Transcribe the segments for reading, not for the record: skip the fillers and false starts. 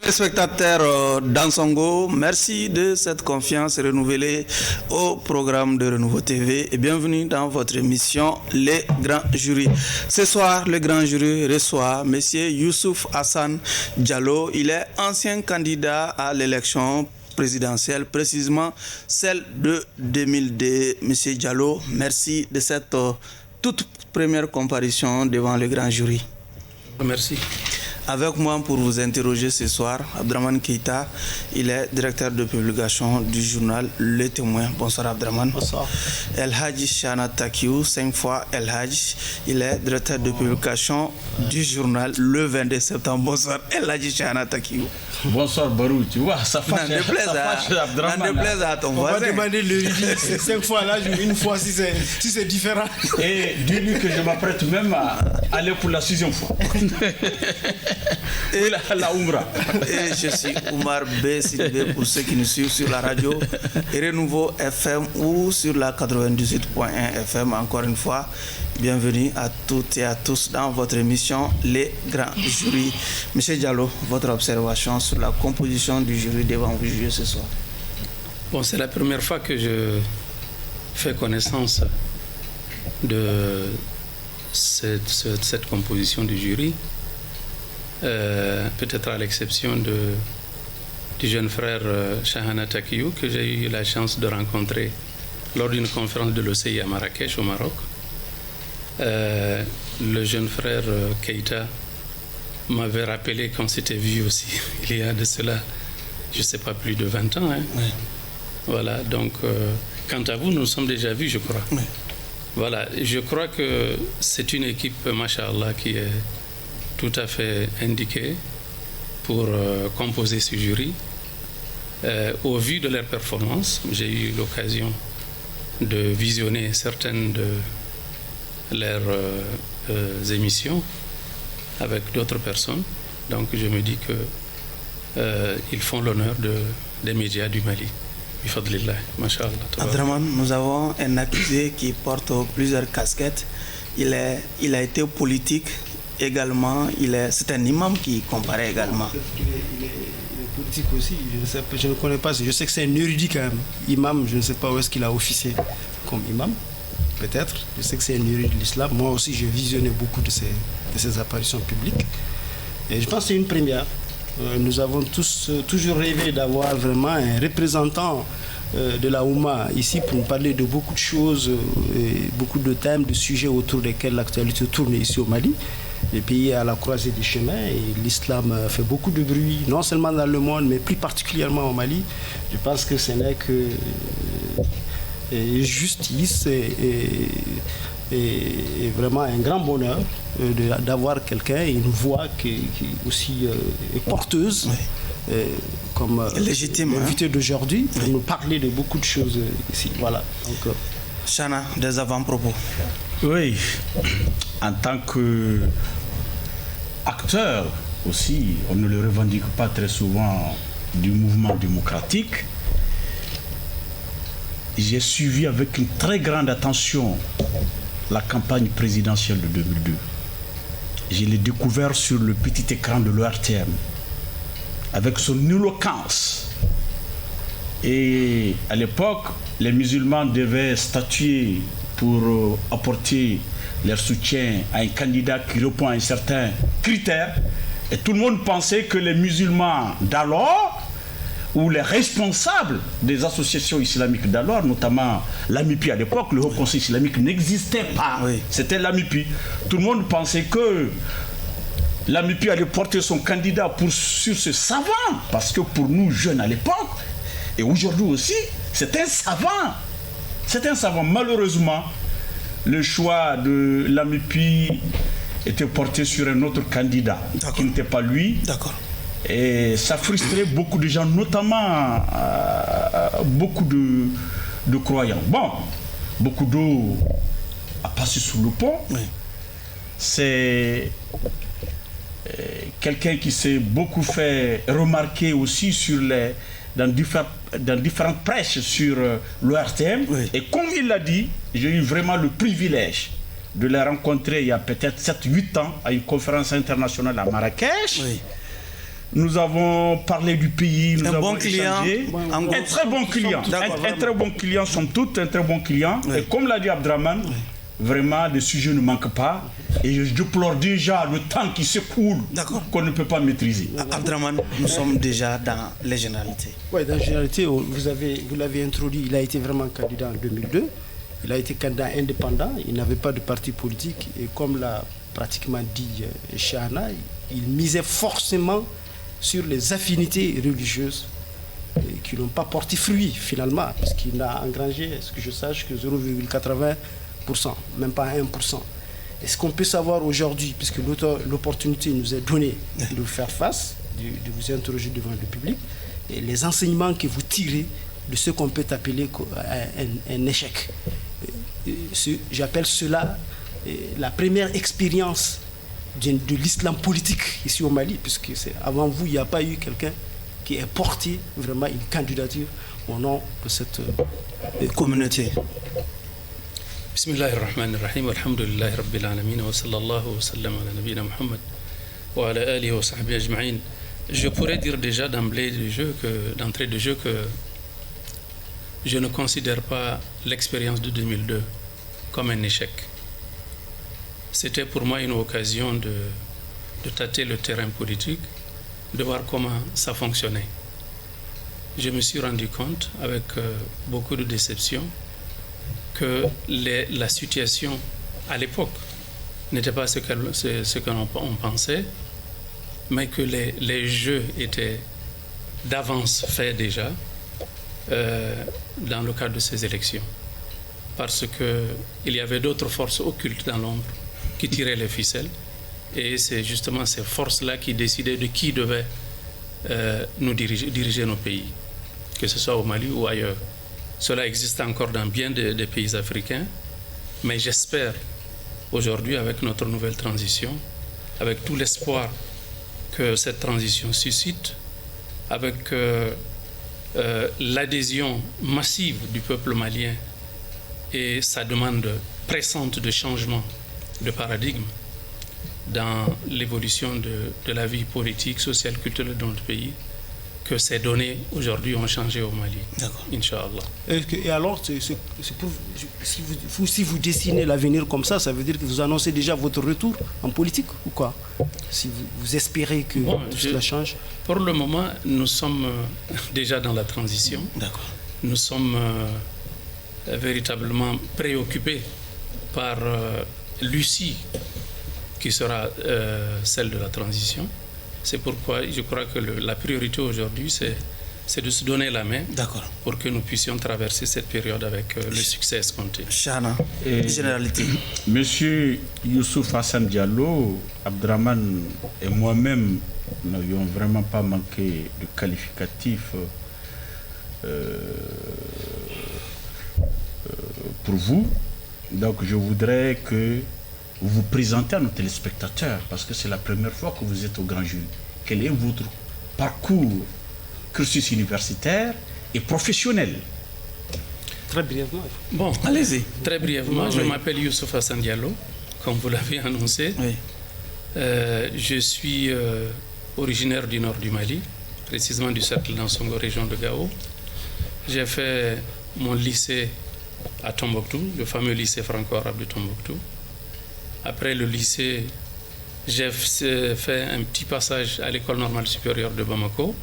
Spectateurs d'Ansongo, merci de cette confiance renouvelée au programme de Renouveau TV et bienvenue dans votre émission Les Grands Jurys. Ce soir, le Grand Jury reçoit M. Youssouf Hassan Diallo. Il est ancien candidat à l'élection présidentielle, précisément celle de 2002. M. Diallo, merci de cette toute première comparution devant le Grand Jury. Merci. Avec moi pour vous interroger ce soir, Abdraman Keita, il est directeur de publication du journal Le Témoin. Bonsoir Abdraman. Bonsoir. El Hadji Chana Takiou, 5 fois El Hadji, il est directeur de publication du journal Le 22 septembre. Bonsoir El Hadji Chana Takiou. Bonsoir Barou, tu vois, ça fâche Abdraman. N'en déplaise à ton voisin. On va demander le riz, c'est 5 fois là, une fois si c'est différent. Et dis-lui que je m'apprête même à aller pour la 6e fois. Et la Oumra. Et je suis Oumar B. Sylvé pour ceux qui nous suivent sur la radio Renouveau FM ou sur la 98.1 FM. Encore une fois, bienvenue à toutes et à tous dans votre émission Les Grands Jurys. Monsieur Diallo, votre observation sur la composition du jury devant vous juger ce soir. Bon, c'est la première fois que je fais connaissance de cette composition du jury. Peut-être à l'exception du jeune frère Chahana Takiou que j'ai eu la chance de rencontrer lors d'une conférence de l'OCI à Marrakech au Maroc. Le jeune frère Keita m'avait rappelé qu'on s'était vu aussi il y a de cela, je ne sais pas, plus de 20 ans. Hein. Oui. Voilà, donc quant à vous, nous nous sommes déjà vus, je crois. Oui. Voilà, je crois que c'est une équipe, machallah, qui est tout à fait indiqué pour composer ce jury. Au vu de leur performance, j'ai eu l'occasion de visionner certaines de leurs émissions avec d'autres personnes. Donc je me dis qu'ils font l'honneur des médias du Mali. Bifadlillah, machallah. Abdraman, nous avons un accusé qui porte plusieurs casquettes. Il a été politique également, c'est un imam qui comparait également. Il est politique aussi, je ne connais pas, je sais que c'est un érudit quand même. Imam, je ne sais pas où est-ce qu'il a officié comme imam, peut-être. Je sais que c'est un érudit de l'islam. Moi aussi, j'ai visionné beaucoup de ces apparitions publiques. Et je pense que c'est une première. Nous avons tous toujours rêvé d'avoir vraiment un représentant de la Oumma ici pour nous parler de beaucoup de choses, beaucoup de thèmes, de sujets autour desquels l'actualité tourne ici au Mali. Le pays est à la croisée des chemins et l'islam fait beaucoup de bruit, non seulement dans le monde, mais plus particulièrement au Mali. Je pense que ce n'est que justice et vraiment un grand bonheur d'avoir quelqu'un, une voix qui aussi est porteuse, comme légitime, l'invité d'aujourd'hui, pour nous parler de beaucoup de choses ici. Voilà. Donc, Chana, des avant-propos. Oui, en tant qu'acteur aussi, on ne le revendique pas très souvent du mouvement démocratique. J'ai suivi avec une très grande attention la campagne présidentielle de 2002. Je l'ai découvert sur le petit écran de l'ORTM avec son éloquence. Et à l'époque, les musulmans devaient statuer pour apporter leur soutien à un candidat qui répond à un certain critère. Et tout le monde pensait que les musulmans d'alors, ou les responsables des associations islamiques d'alors, notamment l'AMIPI à l'époque, le Haut Conseil islamique n'existait pas. Oui. C'était l'AMIPI. Tout le monde pensait que l'AMIPI allait porter son candidat sur ce savant, parce que pour nous jeunes à l'époque, et aujourd'hui aussi, c'est un savant. C'est un savant. Malheureusement, le choix de l'AMIPI était porté sur un autre candidat qui n'était pas lui. D'accord. Et ça frustrait beaucoup de gens, notamment beaucoup de croyants. Bon, beaucoup d'eau à passer sous le pont. Oui. C'est quelqu'un qui s'est beaucoup fait remarquer aussi dans différentes prêches sur l'ORTM. Oui. Et comme il l'a dit, j'ai eu vraiment le privilège de les rencontrer il y a peut-être 7-8 ans à une conférence internationale à Marrakech. Oui. Nous avons parlé du pays, nous avons échangé. Un très bon client, un très bon client, somme toute, un très bon client. Oui. Et comme l'a dit Abdraman, vraiment, des sujets ne manquent pas. Et je déplore déjà le temps qui s'écoule, qu'on ne peut pas maîtriser. Abdraman, nous sommes déjà dans les généralités. Oui, dans la généralité, vous l'avez introduit, il a été vraiment candidat en 2002. Il a été candidat indépendant, il n'avait pas de parti politique. Et comme l'a pratiquement dit Chana, il misait forcément sur les affinités religieuses qui n'ont pas porté fruit finalement, puisqu'il n'a engrangé, est-ce que je sache, que 0,80%, même pas 1%. Est-ce qu'on peut savoir aujourd'hui, puisque l'opportunité nous est donnée de vous faire face, de vous interroger devant le public, et les enseignements que vous tirez de ce qu'on peut appeler un échec. J'appelle cela la première expérience de l'islam politique ici au Mali, puisque avant vous, il n'y a pas eu quelqu'un qui ait porté vraiment une candidature au nom de cette communauté. Bismillahirrahmanirrahim, alhamdulillahi rabbil alamin, wa sallallahu wa sallam ala nabina Muhammad wa ala alihi wa sahbihi ajma'in. Je pourrais dire déjà d'entrée de jeu que je ne considère pas l'expérience de 2002 comme un échec. C'était pour moi une occasion de tâter le terrain politique, de voir comment ça fonctionnait. Je me suis rendu compte, avec beaucoup de déception, que la situation à l'époque n'était pas ce que l'on pensait, mais que les jeux étaient d'avance faits déjà dans le cadre de ces élections. Parce qu'il y avait d'autres forces occultes dans l'ombre qui tiraient les ficelles, et c'est justement ces forces-là qui décidaient de qui devait nous diriger nos pays, que ce soit au Mali ou ailleurs. Cela existe encore dans bien des pays africains, mais j'espère aujourd'hui, avec notre nouvelle transition, avec tout l'espoir que cette transition suscite, avec l'adhésion massive du peuple malien et sa demande pressante de changement de paradigme dans l'évolution de la vie politique, sociale, culturelle de notre pays, que ces données aujourd'hui ont changé au Mali. Inch'Allah. Et alors, si vous dessinez l'avenir comme ça veut dire que vous annoncez déjà votre retour en politique ou quoi? Si vous espérez que tout cela change? Pour le moment, nous sommes déjà dans la transition. Nous sommes véritablement préoccupés par l'issue qui sera celle de la transition. C'est pourquoi je crois que la priorité aujourd'hui, c'est de se donner la main pour que nous puissions traverser cette période avec le succès escompté. Chana, généralité. Monsieur Youssouf Hassan Diallo, Abdraman et moi-même n'avions vraiment pas manqué de qualificatifs pour vous. Donc je voudrais que vous vous présentez à nos téléspectateurs, parce que c'est la première fois que vous êtes au grand jury. Quel est votre parcours, cursus universitaire et professionnel? Très brièvement. Bon, allez-y. Très brièvement, je m'appelle Youssouf Hassan Diallo, comme vous l'avez annoncé. Je suis originaire du nord du Mali, précisément du cercle d'Ansongo, région de Gao. J'ai fait mon lycée à Tombouctou, le fameux lycée franco-arabe de Tombouctou. Après le lycée, j'ai fait un petit passage à l'école normale supérieure de Bamako.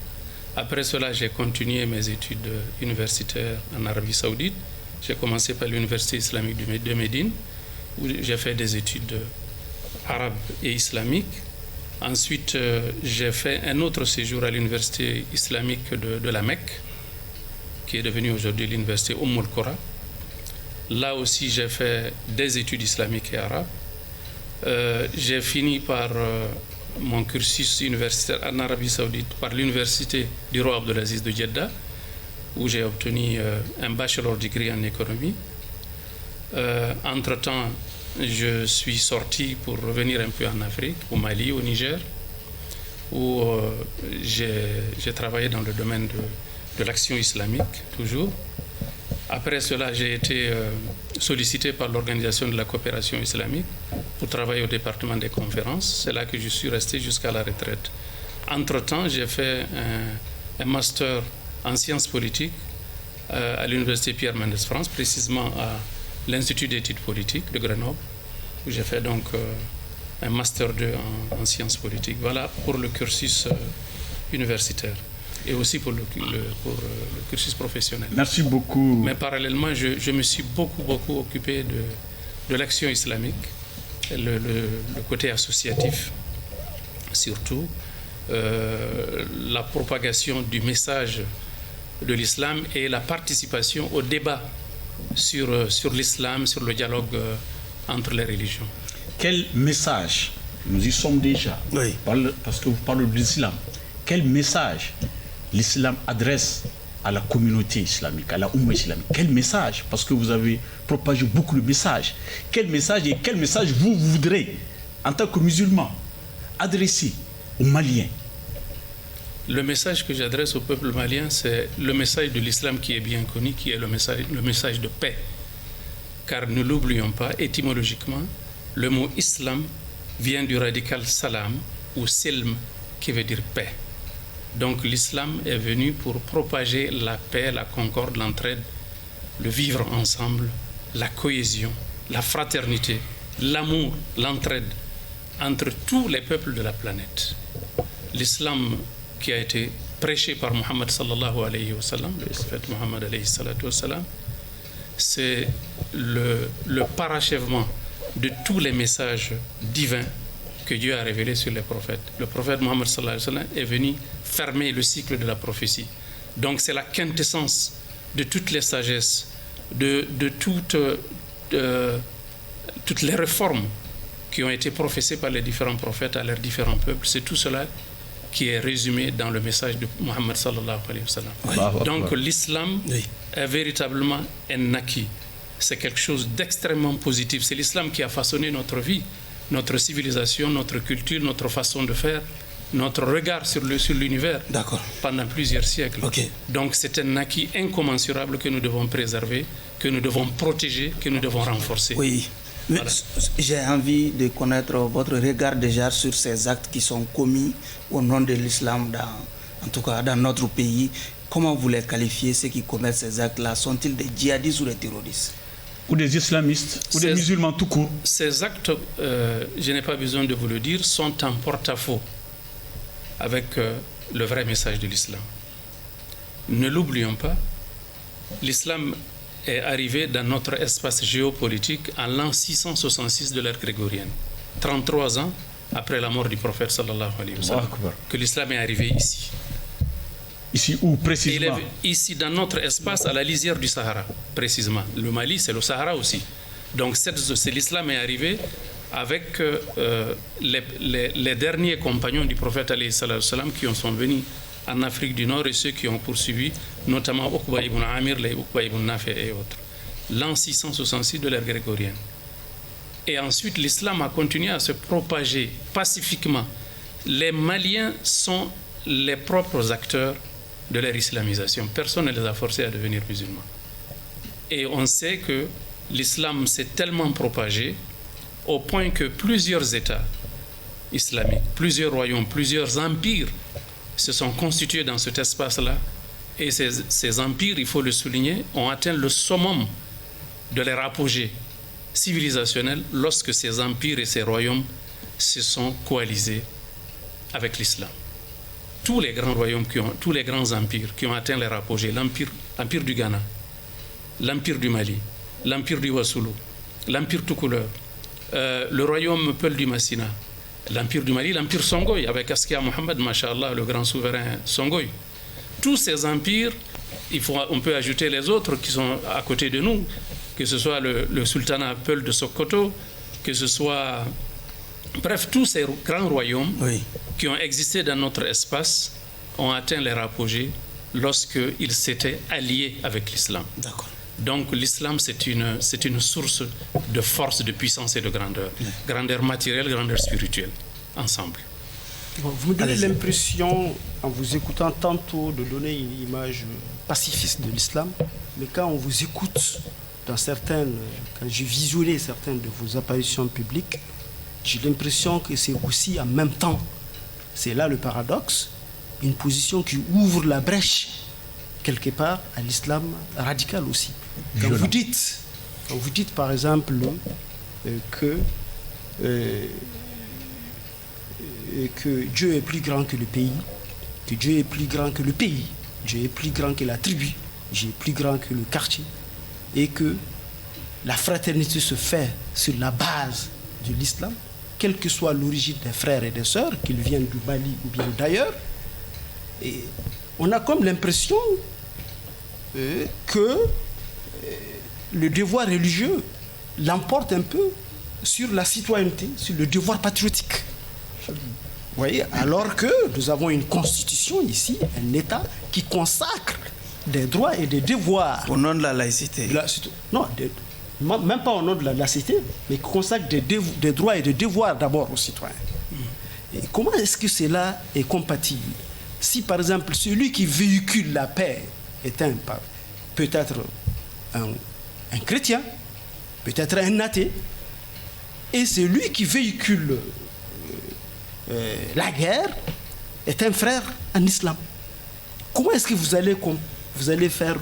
Après cela, j'ai continué mes études universitaires en Arabie Saoudite. J'ai commencé par l'université islamique de Médine, où j'ai fait des études arabes et islamiques. Ensuite, j'ai fait un autre séjour à l'université islamique de la Mecque, qui est devenue aujourd'hui l'université Qura. Là aussi, j'ai fait des études islamiques et arabes. J'ai fini par mon cursus universitaire en Arabie Saoudite par l'université du roi Abdelaziz de Jeddah, où j'ai obtenu un bachelor degree en économie. Entre-temps, je suis sorti pour revenir un peu en Afrique, au Mali, au Niger, où j'ai travaillé dans le domaine de l'action islamique, toujours. Après cela, j'ai été sollicité par l'Organisation de la coopération islamique pour travailler au département des conférences. C'est là que je suis resté jusqu'à la retraite. Entre-temps, j'ai fait un master en sciences politiques à l'Université Pierre Mendès France, précisément à l'Institut d'études politiques de Grenoble, où j'ai fait donc un master 2 en sciences politiques. Voilà pour le cursus universitaire et aussi pour le cursus professionnel. Merci beaucoup. Mais parallèlement, je me suis beaucoup occupé de l'action islamique, le côté associatif surtout, la propagation du message de l'islam et la participation au débat sur l'islam, sur le dialogue entre les religions. Quel message, nous y sommes déjà, oui, parce que vous parlez de l'islam, quel message l'islam adresse à la communauté islamique, à la Oumma islamique? Quel message? Parce que vous avez propagé beaucoup de messages. Quel message et quel message vous voudrez, en tant que musulman, adresser aux Maliens? Le message que j'adresse au peuple malien, c'est le message de l'islam qui est bien connu, qui est le message de paix. Car ne l'oublions pas, étymologiquement, le mot islam vient du radical salam ou silm, qui veut dire paix. Donc l'islam est venu pour propager la paix, la concorde, l'entraide, le vivre ensemble, la cohésion, la fraternité, l'amour, l'entraide entre tous les peuples de la planète. L'islam qui a été prêché par Mohammed sallallahu alayhi wa sallam, le prophète Mohammed alayhi salatu wa sallam, c'est le parachèvement de tous les messages divins que Dieu a révélés sur les prophètes. Le prophète Mohammed sallallahu alayhi wa sallam est venu fermer le cycle de la prophétie. Donc c'est la quintessence de toutes les sagesses, de toutes les réformes qui ont été professées par les différents prophètes à leurs différents peuples. C'est tout cela qui est résumé dans le message de Mohammed sallallahu alayhi wa sallam. Oui. Donc l'islam est véritablement un acquis. C'est quelque chose d'extrêmement positif. C'est l'islam qui a façonné notre vie, notre civilisation, notre culture, notre façon de faire, notre regard sur l'univers pendant plusieurs siècles. Okay. Donc c'est un acquis incommensurable que nous devons préserver, que nous devons protéger, que nous devons renforcer. Oui. Voilà. J'ai envie de connaître votre regard déjà sur ces actes qui sont commis au nom de l'islam, en tout cas dans notre pays. Comment vous les qualifiez, ceux qui commettent ces actes-là? Sont-ils des djihadistes ou des terroristes? Ou des islamistes, ou des musulmans tout court? Ces actes, je n'ai pas besoin de vous le dire, sont en porte-à-faux avec le vrai message de l'islam. Ne l'oublions pas, l'islam est arrivé dans notre espace géopolitique en l'an 666 de l'ère grégorienne, 33 ans après la mort du prophète sallallahu alayhi wa sallam, que l'islam est arrivé ici. Ici où précisément? Ici dans notre espace, à la lisière du Sahara, précisément. Le Mali, c'est le Sahara aussi. Donc l'islam est arrivé avec les derniers compagnons du prophète alayhi salam qui sont venus en Afrique du Nord et ceux qui ont poursuivi, notamment Uqba ibn Amir, les Uqba ibn Nafi et autres. L'an 666 de l'ère grégorienne. Et ensuite, l'islam a continué à se propager pacifiquement. Les Maliens sont les propres acteurs de leur islamisation. Personne ne les a forcés à devenir musulmans. Et on sait que l'islam s'est tellement propagé au point que plusieurs États islamiques, plusieurs royaumes, plusieurs empires se sont constitués dans cet espace-là. Et ces empires, il faut le souligner, ont atteint le summum de leur apogée civilisationnelle lorsque ces empires et ces royaumes se sont coalisés avec l'islam. Tous les grands royaumes, tous les grands empires qui ont atteint leur apogée, l'empire du Ghana, l'empire du Mali, l'empire du Wassoulou, l'empire tout couleur, le royaume Peul du Massina, l'empire du Mali, l'empire Songoï, avec Askia Mohamed, Masha'Allah, le grand souverain Songoï. Tous ces empires, on peut ajouter les autres qui sont à côté de nous, que ce soit le sultanat Peul de Sokoto, que ce soit... Bref, tous ces grands royaumes qui ont existé dans notre espace ont atteint leur apogée lorsqu'ils s'étaient alliés avec l'islam. Donc l'islam, c'est une source de force, de puissance et de grandeur. Grandeur matérielle, grandeur spirituelle, ensemble. Vous me donnez l'impression, en vous écoutant tantôt, de donner une image pacifiste de l'islam, mais quand on vous écoute, quand j'ai visionné certaines de vos apparitions publiques, j'ai l'impression que c'est aussi en même temps, c'est là le paradoxe, une position qui ouvre la brèche quelque part à l'islam radical aussi. Quand vous dites par exemple que Dieu est plus grand que le pays, que Dieu est plus grand que le pays, Dieu est plus grand que la tribu, Dieu est plus grand que le quartier, et que la fraternité se fait sur la base de l'islam, quelle que soit l'origine des frères et des sœurs, qu'ils viennent du Mali ou bien d'ailleurs. Et on a comme l'impression que le devoir religieux l'emporte un peu sur la citoyenneté, sur le devoir patriotique. Vous voyez, alors que nous avons une constitution ici, un État qui consacre des droits et des devoirs. Au nom de la laïcité. Non, même pas au nom de la laïcité, mais qui consacre des droits et des devoirs d'abord aux citoyens. Et comment est-ce que cela est compatible? Si par exemple celui qui véhicule la paix est peut-être un chrétien, peut-être un athée, et celui qui véhicule la guerre est un frère en islam. Comment est-ce que vous allez faire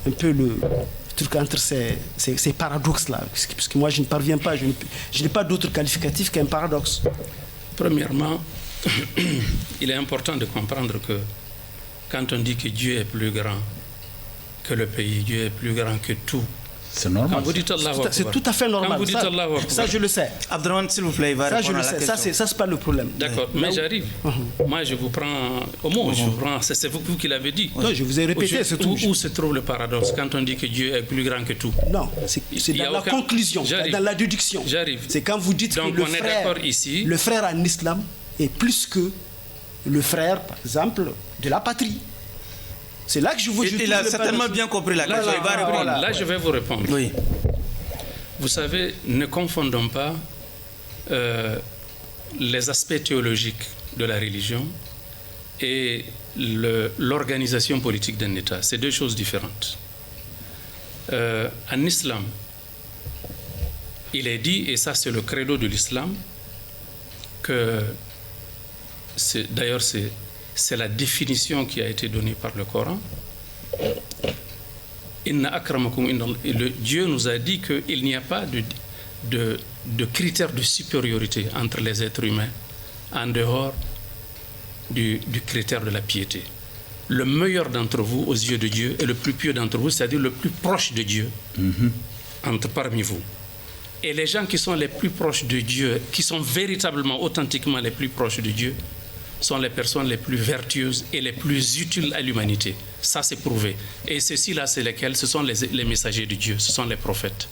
un peu le truc entre ces paradoxes-là? Parce que moi je ne parviens pas, je n'ai pas d'autre qualificatif qu'un paradoxe. Premièrement, il est important de comprendre que quand on dit que Dieu est plus grand que le pays, Dieu est plus grand que tout. C'est normal. Quand vous dites Allahu Akbar, c'est tout à fait normal. Quand vous dites Allahu Akbar, ça, je le sais. Abdraman, s'il vous plaît, il va répondre à la question. Ça, c'est pas le problème. D'accord, mais j'arrive. Moi, je vous prends au mot. C'est vous qui l'avez dit. Non, je vous ai répété, c'est tout. Où se trouve le paradoxe quand on dit que Dieu est plus grand que tout? Non, c'est dans la conclusion, dans la déduction. J'arrive. C'est quand vous dites donc, que le frère en islam est plus que le frère, par exemple, de la patrie. C'est là que je vous dis. Il a certainement bien compris la question. Là, je vais vous répondre. Oui. Vous savez, ne confondons pas les aspects théologiques de la religion et l'organisation politique d'un État. C'est deux choses différentes. En islam, il est dit, et ça c'est le credo de l'islam, que d'ailleurs c'est la définition qui a été donnée par le Coran. Dieu nous a dit qu'il n'y a pas de critère de supériorité entre les êtres humains en dehors du critère de la piété. Le meilleur d'entre vous aux yeux de Dieu est le plus pieux d'entre vous, c'est-à-dire le plus proche de Dieu parmi vous. Et les gens qui sont les plus proches de Dieu, qui sont véritablement, authentiquement les plus proches de Dieu, sont les personnes les plus vertueuses et les plus utiles à l'humanité. Ça, c'est prouvé. Et ceux-ci-là, c'est lesquels? Ce sont les messagers de Dieu, ce sont les prophètes.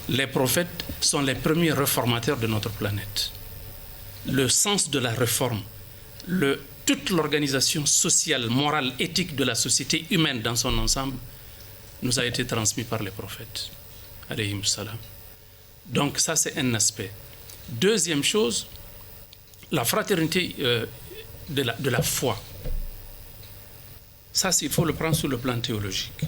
Les prophètes sont les premiers réformateurs de notre planète. Le sens de la réforme, toute l'organisation sociale, morale, éthique de la société humaine dans son ensemble nous a été transmis par les prophètes. Alayhim salam. Donc ça, c'est un aspect. Deuxième chose, la fraternité de la foi. Ça, il faut le prendre sur le plan théologique.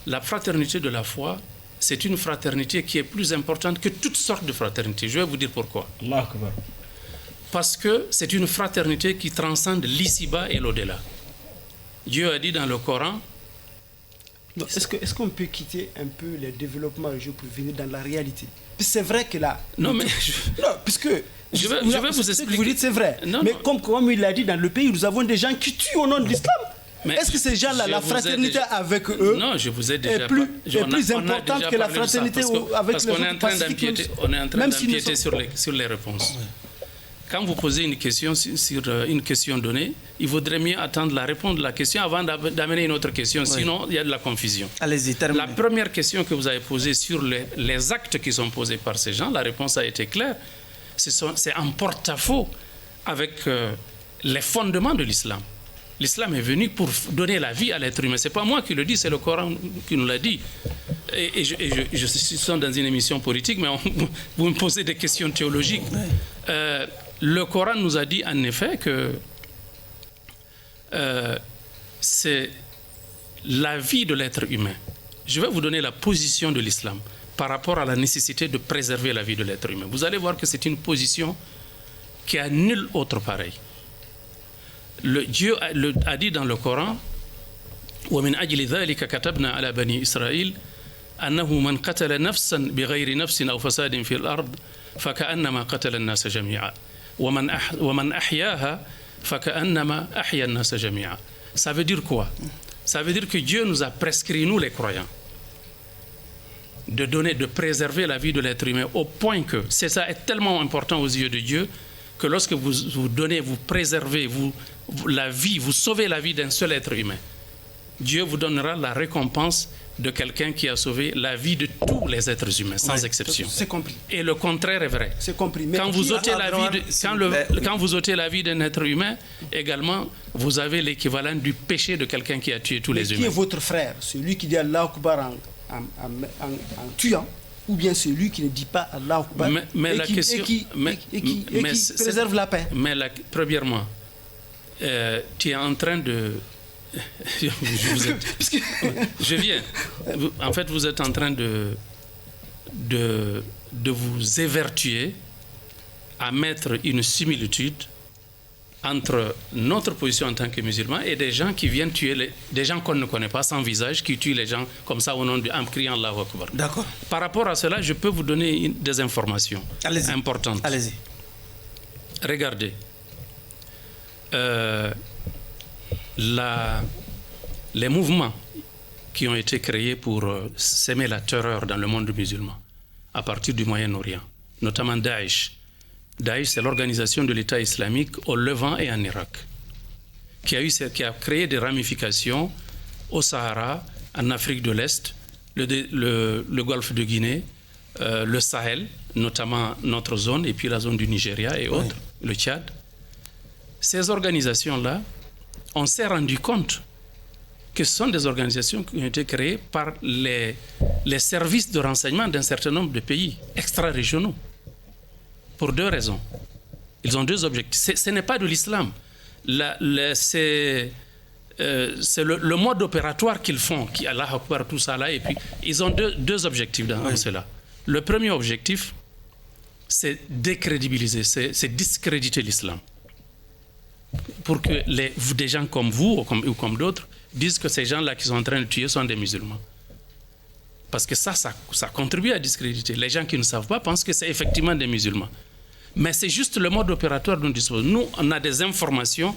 La fraternité de la foi, c'est une fraternité qui est plus importante que toutes sortes de fraternités. Je vais vous dire pourquoi. Parce que c'est une fraternité qui transcende l'ici-bas et l'au-delà. Dieu a dit dans le Coran... Est-ce qu'on peut quitter un peu les développements religieux pour venir dans la réalité? C'est vrai que là... Non, mais... Non, puisque... Je vais vous expliquer. Ce que vous dites, c'est vrai. Non, mais non. Comme il l'a dit, dans le pays, nous avons des gens qui tuent au nom de l'islam. Est-ce que ces gens-là, la fraternité avec eux non, je vous ai déjà est plus importante que la fraternité avec les autres pacifiques? On est en train d'empiéter sur les réponses. Oui. Quand vous posez une question sur une question donnée, il vaudrait mieux attendre la réponse de la question avant d'amener une autre question. Oui. Sinon, il y a de la confusion. Allez-y, terminez. La première question que vous avez posée sur les actes qui sont posés par ces gens, la réponse a été claire. C'est en porte-à-faux avec les fondements de l'islam. L'islam est venu pour donner la vie à l'être humain. Ce n'est pas moi qui le dis, c'est le Coran qui nous l'a dit. Et je suis dans une émission politique, mais vous me posez des questions théologiques. Le Coran nous a dit en effet que c'est la vie de l'être humain. Je vais vous donner la position de l'islam par rapport à la nécessité de préserver la vie de l'être humain. Vous allez voir que c'est une position qui a nul autre pareil. Dieu a dit dans le Coran وَمِنْ أَجْلِ ذَلِكَ كَتَبْنَا عَلَى بَنِي إِسْرَائِيلَ أَنَّهُ مَنْ قَتَلَ نَفْسًا بِغَيْرِ نَفْسٍ أَوْ فَسَادٍ فِي الْأَرْضِ فَكَأَنَّمَا قَتَلَ النَّاسَ جَمِيعًا وَمَنْ أَحْيَاهَا فَكَأَنَّمَا أَحْيَا النَّاسَ جَمِيعًا. Ça veut dire quoi? Ça veut dire que Dieu nous a prescrit, nous les croyants, de préserver la vie de l'être humain au point que ça est tellement important aux yeux de Dieu que lorsque vous donnez, vous préservez la vie, vous sauvez la vie d'un seul être humain, Dieu vous donnera la récompense de quelqu'un qui a sauvé la vie de tous les êtres humains, sans exception. C'est compris. Et le contraire est vrai. C'est compris. Mais quand vous ôtez la vie d'un être humain, également, vous avez l'équivalent du péché de quelqu'un qui a tué tous les humains. Qui est votre frère? Celui qui dit Allah Akbar en tuant, ou bien celui qui ne dit pas Allah Akbar et qui préserve la paix? Mais premièrement, tu es en train de... Je viens. En fait, vous êtes en train de vous évertuer à mettre une similitude entre notre position en tant que musulmans et des gens qui viennent tuer des gens qu'on ne connaît pas, sans visage, qui tuent les gens comme ça au nom en criant Allahu Akbar. D'accord. Par rapport à cela, je peux vous donner des informations importantes. Allez-y. Regardez. Les mouvements qui ont été créés pour s'aimer la terreur dans le monde musulman à partir du Moyen-Orient, notamment Daesh. Daesh, c'est l'organisation de l'État islamique au Levant et en Irak, qui a créé des ramifications au Sahara, en Afrique de l'Est, le Golfe de Guinée, le Sahel, notamment notre zone, et puis la zone du Nigeria et autres, le Tchad. Ces organisations-là, on s'est rendu compte que ce sont des organisations qui ont été créées par les services de renseignement d'un certain nombre de pays extra-régionaux. Pour deux raisons. Ils ont deux objectifs. Ce n'est pas de l'islam. C'est le mode opératoire qu'ils font, qui Allah Akbar, tout ça là, et puis ils ont deux objectifs dans cela. Le premier objectif, c'est décrédibiliser, c'est discréditer l'islam. Pour que des gens comme vous ou comme d'autres disent que ces gens-là qui sont en train de tuer sont des musulmans. Parce que ça contribue à discréditer. Les gens qui ne savent pas pensent que c'est effectivement des musulmans. Mais c'est juste le mode opératoire dont nous disposons. Nous, on a des informations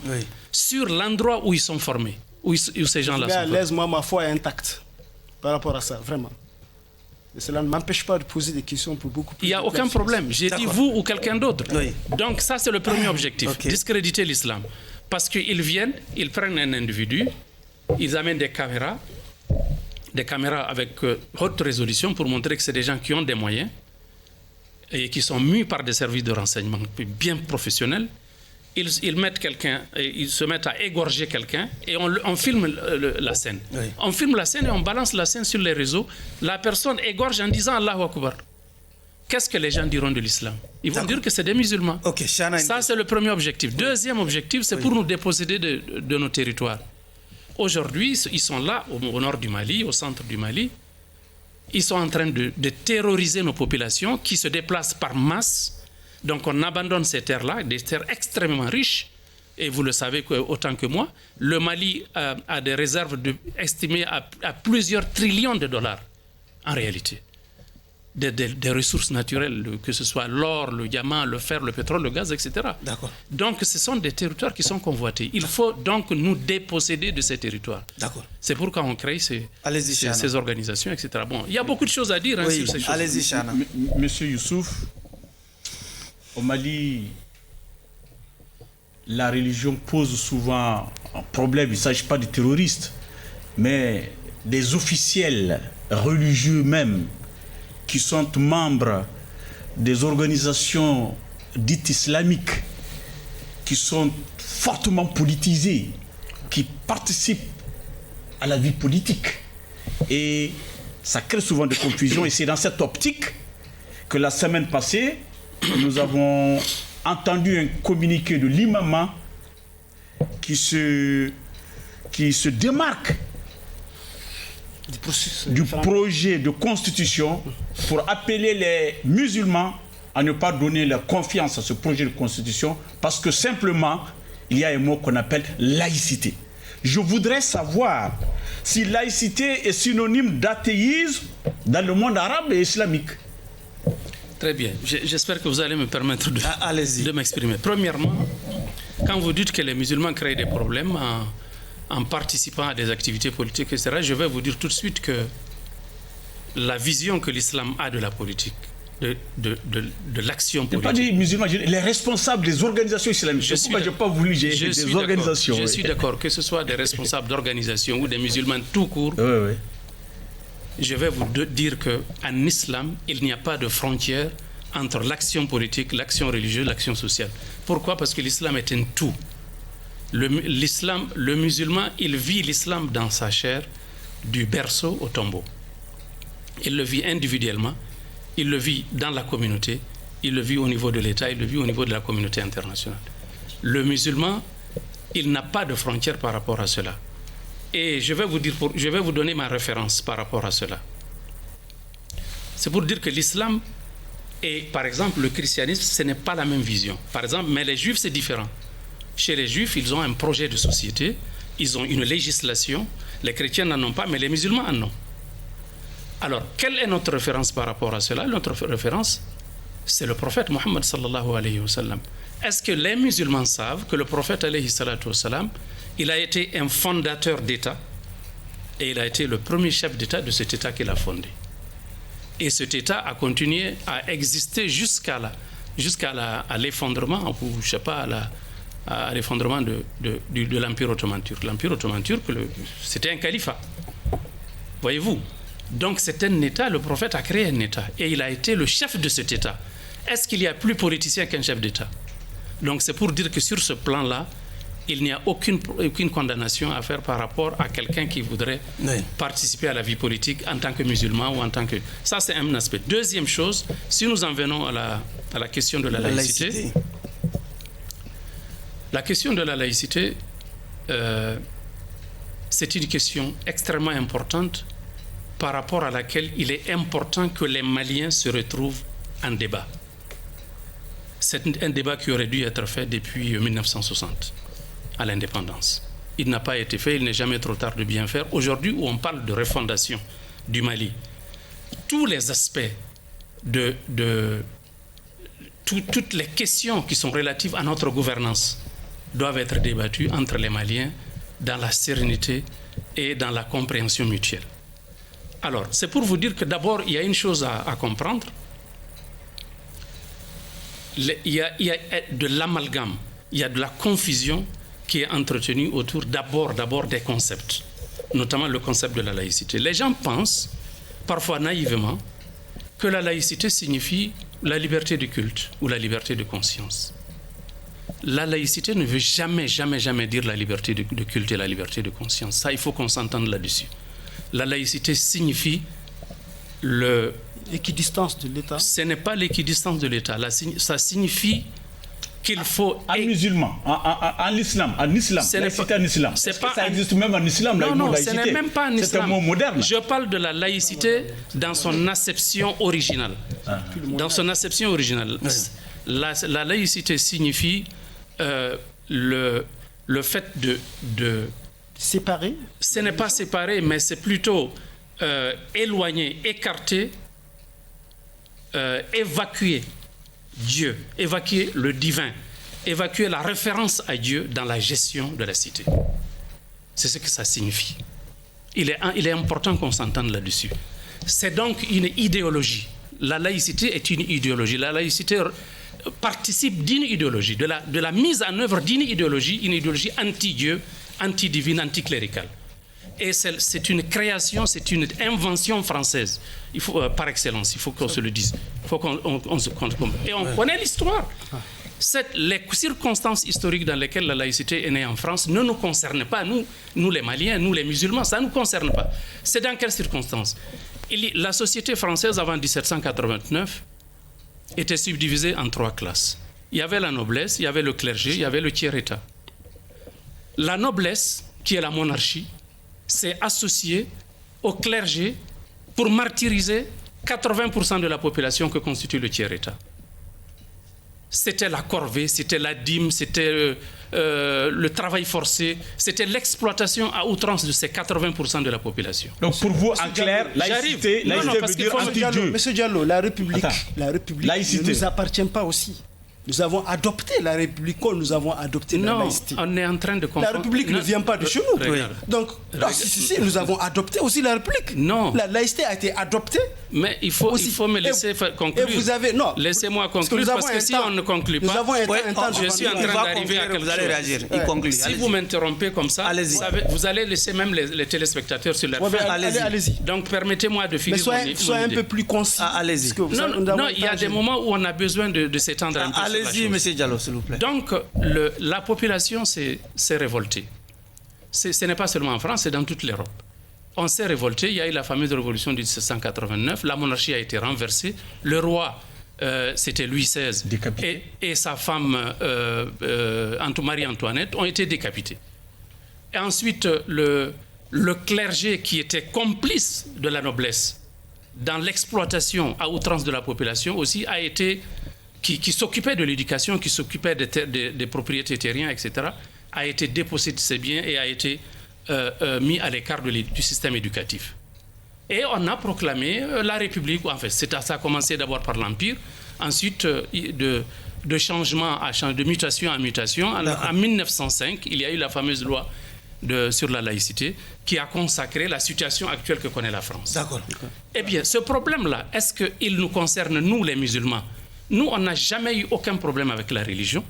sur l'endroit où ils sont formés, où ces gens-là sont formés. Moi, ma foi est intacte par rapport à ça, vraiment. Et cela ne m'empêche pas de poser des questions pour beaucoup plus. Il n'y a aucun problème. J'ai dit vous ou quelqu'un d'autre. Donc ça, c'est le premier objectif, discréditer l'islam. Parce qu'ils viennent, ils prennent un individu, ils amènent des caméras avec haute résolution pour montrer que c'est des gens qui ont des moyens et qui sont mus par des services de renseignement bien professionnels. Ils mettent quelqu'un, ils se mettent à égorger quelqu'un et on filme la scène. On filme la scène et on balance la scène sur les réseaux. La personne égorge en disant Allahu Akbar. Qu'est-ce que les gens diront de l'islam? Ils vont dire que c'est des musulmans. Ça, c'est le premier objectif. Deuxième objectif, c'est pour nous déposséder de nos territoires. Aujourd'hui, ils sont là, au nord du Mali, au centre du Mali. Ils sont en train de terroriser nos populations qui se déplacent par masse. Donc on abandonne ces terres-là, des terres extrêmement riches. Et vous le savez autant que moi, le Mali a des réserves estimées à plusieurs trillions de dollars, en réalité. Des ressources naturelles, que ce soit l'or, le diamant, le fer, le pétrole, le gaz, etc. D'accord. Donc ce sont des territoires qui sont convoités. Il faut donc nous déposséder de ces territoires. D'accord. C'est pourquoi on crée ces organisations, etc. Bon, il y a beaucoup de choses à dire sur ces choses. Allez-y, Chana. Monsieur Youssouf, au Mali, la religion pose souvent un problème. Il ne s'agit pas de terroristes, mais des officiels religieux même qui sont membres des organisations dites islamiques, qui sont fortement politisées, qui participent à la vie politique. Et ça crée souvent des confusions. Et c'est dans cette optique que la semaine passée, nous avons entendu un communiqué de l'imam qui se démarque du projet de constitution pour appeler les musulmans à ne pas donner leur confiance à ce projet de constitution parce que simplement, il y a un mot qu'on appelle laïcité. Je voudrais savoir si laïcité est synonyme d'athéisme dans le monde arabe et islamique. Très bien. J'espère que vous allez me permettre de m'exprimer. Premièrement, quand vous dites que les musulmans créent des problèmes en participant à des activités politiques, etc., je vais vous dire tout de suite que la vision que l'islam a de la politique, de l'action politique... pas des musulmans, les responsables des organisations islamiques. Je n'ai pas voulu gérer des organisations. Je suis d'accord, que ce soit des responsables d'organisations ou des musulmans tout court, je vais vous dire qu'en islam, il n'y a pas de frontière entre l'action politique, l'action religieuse, l'action sociale. Pourquoi? Parce que l'islam est un tout. Le musulman, il vit l'islam dans sa chair, du berceau au tombeau. Il le vit individuellement, il le vit dans la communauté, il le vit au niveau de l'État, il le vit au niveau de la communauté internationale. Le musulman, il n'a pas de frontière par rapport à cela. Et je vais vous donner ma référence par rapport à cela. C'est pour dire que l'islam et, par exemple, le christianisme, ce n'est pas la même vision. Par exemple, mais les juifs, c'est différent. Chez les juifs, ils ont un projet de société, ils ont une législation, les chrétiens n'en ont pas, mais les musulmans en ont. Alors, quelle est notre référence par rapport à cela? Notre référence, c'est le prophète Mohammed sallallahu alayhi wa sallam. Est-ce que les musulmans savent que le prophète alayhi salatu wa sallam, il a été un fondateur d'État et il a été le premier chef d'État de cet État qu'il a fondé. Et cet État a continué à exister jusqu'à l'effondrement, ou je sais pas, à l'effondrement de l'Empire ottoman turc. L'Empire ottoman turc, c'était un califat. Voyez-vous? Donc c'est un État, le prophète a créé un État et il a été le chef de cet État. Est-ce qu'il y a plus politicien qu'un chef d'État? Donc c'est pour dire que sur ce plan-là, il n'y a aucune condamnation à faire par rapport à quelqu'un qui voudrait participer à la vie politique en tant que musulman ou en tant que... Ça, c'est un aspect. Deuxième chose, si nous en venons à la question de la laïcité. La question de la laïcité, c'est une question extrêmement importante par rapport à laquelle il est important que les Maliens se retrouvent en débat. C'est un débat qui aurait dû être fait depuis 1960, à l'indépendance. Il n'a pas été fait, il n'est jamais trop tard de bien faire. Aujourd'hui, où on parle de refondation du Mali, tous les aspects toutes les questions qui sont relatives à notre gouvernance doivent être débattues entre les Maliens dans la sérénité et dans la compréhension mutuelle. Alors, c'est pour vous dire que d'abord, il y a une chose à comprendre. Il y a de l'amalgame, il y a de la confusion qui est entretenue autour d'abord des concepts, notamment le concept de la laïcité. Les gens pensent, parfois naïvement, que la laïcité signifie la liberté de culte ou la liberté de conscience. La laïcité ne veut jamais dire la liberté de culte et la liberté de conscience. Ça, il faut qu'on s'entende là-dessus. La laïcité signifie l'équidistance de l'État. Ce n'est pas l'équidistance de l'État. Ça signifie qu'il faut... En musulman, en islam, laïcité en islam. Ça existe même en islam, non, laïcité. Ce n'est même pas en islam. C'est un mot moderne. Je parle de la laïcité dans son acception originale. Dans son acception originale. La laïcité signifie le fait de séparer. Ce n'est pas séparer, mais c'est plutôt éloigner, écarter, évacuer Dieu, évacuer le divin, évacuer la référence à Dieu dans la gestion de la cité. C'est ce que ça signifie. Il est important qu'on s'entende là-dessus. C'est donc une idéologie. La laïcité est une idéologie. La laïcité participe d'une idéologie, de la mise en œuvre d'une idéologie, une idéologie anti-Dieu, anti-divine, anti-cléricale. Et c'est une création, c'est une invention française, par excellence, il faut qu'on se le dise. Il faut qu'on se compte. Et on connaît l'histoire. Les circonstances historiques dans lesquelles la laïcité est née en France ne nous concernent pas, nous les Maliens, nous les musulmans, ça ne nous concerne pas. C'est dans quelles circonstances? La société française avant 1789 était subdivisée en 3 classes. Il y avait la noblesse, il y avait le clergé, il y avait le tiers-état. La noblesse, qui est la monarchie, s'est associée au clergé pour martyriser 80% de la population que constitue le tiers-état. C'était la corvée, c'était la dîme, c'était le travail forcé, c'était l'exploitation à outrance de ces 80% de la population. Donc pour vous, en clair, laïcité veut dire anti-Dieu. Monsieur Diallo, la République ne nous appartient pas aussi. Nous avons adopté la République comme nous avons adopté la laïcité. On est en train de comprendre. La République ne vient pas de chez nous. Donc, si, nous avons adopté aussi la République. Non. La laïcité a été adoptée. Mais il faut me laisser conclure. Et vous avez, non. Laissez-moi conclure parce que si on ne conclut pas, je suis en train d'arriver à quelque chose. Vous allez réagir. Il conclut. Si vous m'interrompez comme ça, vous allez laisser même les téléspectateurs sur leur fin. Allez-y. Donc permettez-moi de finir mon idée. Mais soyez un peu plus concis. Allez-y. Non, il y a des moments où on a besoin de s'étendre un peu. Allez-y, M. Diallo, s'il vous plaît. Donc, la population s'est révoltée. Ce n'est pas seulement en France, c'est dans toute l'Europe. On s'est révolté, il y a eu la fameuse révolution de 1789, la monarchie a été renversée, le roi, c'était Louis XVI, et sa femme Marie-Antoinette ont été décapités. Et ensuite, le clergé qui était complice de la noblesse dans l'exploitation à outrance de la population aussi a été... Qui s'occupait de l'éducation, qui s'occupait des propriétés terriens, etc., a été dépossédé de ses biens et a été mis à l'écart du système éducatif. Et on a proclamé la République. En fait, ça a commencé d'abord par l'Empire, ensuite de changement de mutation en mutation. En 1905, il y a eu la fameuse loi sur la laïcité qui a consacré la situation actuelle que connaît la France. D'accord. Eh bien, ce problème-là, est-ce qu'il nous concerne, nous les musulmans? Nous, on n'a jamais eu aucun problème avec la religion,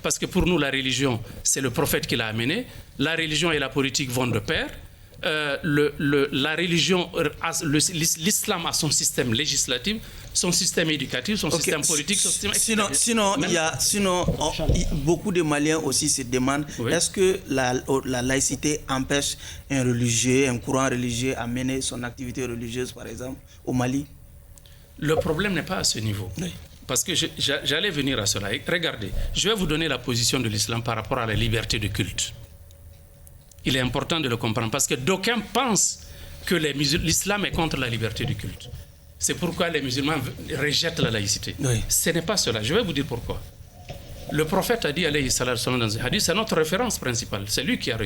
parce que pour nous, la religion, c'est le prophète qui l'a amenée. La religion et la politique vont de pair. La religion, l'islam a son système législatif, son système éducatif, son système politique, son système... Sinon, beaucoup de Maliens aussi se demandent, est-ce que la laïcité empêche un courant religieux à mener son activité religieuse, par exemple, au Mali? Le problème n'est pas à ce niveau. Oui. Parce que j'allais venir à cela. Regardez, je vais vous donner la position de l'islam par rapport à la liberté de culte. Il est important de le comprendre parce que d'aucuns pensent que l'islam est contre la liberté de culte. C'est pourquoi les musulmans rejettent la laïcité. Oui. Ce n'est pas cela. Je vais vous dire pourquoi. Le prophète a dit, alayhi salatu salam, dans un hadith, c'est notre référence principale. C'est lui qui a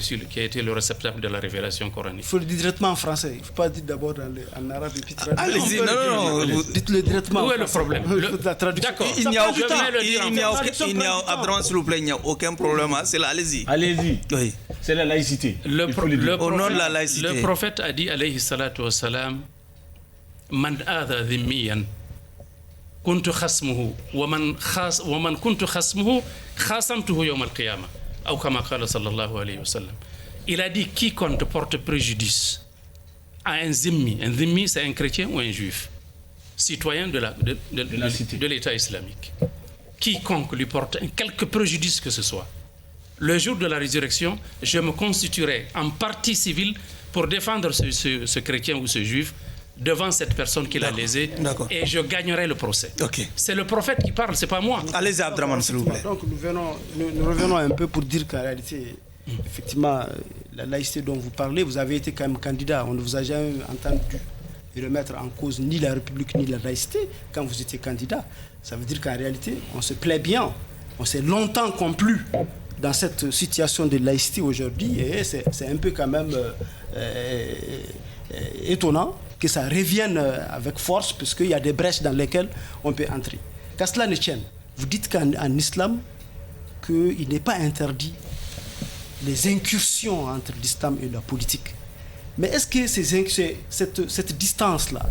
été le réceptacle de la révélation coranique. Il faut le dire directement en français. Il ne faut pas dire d'abord en arabe et puis traduire. Allez-y, non. Dites-le directement. Où est le problème? D'accord. Il n'y a Abdraman, s'il vous plaît, il n'y a aucun problème. C'est là, allez-y. Allez-y. Oui. C'est la laïcité. Au nom de la laïcité. Le prophète a dit, alayhi salatu wa salam, man adha dhimmiyan. كنت خصمه ومن كنت خصمه خاصمته يوم القيامة أو كما قال صلى الله عليه وسلم. Il a dit quiconque porte préjudice à un zimmi c'est un chrétien ou un juif, citoyen de l'État islamique. Quiconque lui porte quelque préjudice que ce soit, le jour de la résurrection, je me constituerai en partie civile pour défendre ce chrétien ou ce juif devant cette personne qui l'a lésé et je gagnerai le procès. C'est le prophète qui parle, c'est pas moi. Allez-y, Abdraman, s'il vous plaît. Donc nous revenons un peu pour dire qu'en réalité, effectivement, la laïcité dont vous parlez, vous avez été quand même candidat. On ne vous a jamais entendu remettre en cause ni la République ni la laïcité quand vous étiez candidat. Ça veut dire qu'en réalité, on se plaît bien. On s'est longtemps complu dans cette situation de laïcité aujourd'hui et c'est un peu quand même étonnant que ça revienne avec force, puisqu'il y a des brèches dans lesquelles on peut entrer. Qu'à cela ne tienne, vous dites qu'en islam, qu'il n'est pas interdit les incursions entre l'islam et la politique. Mais est-ce que cette distance-là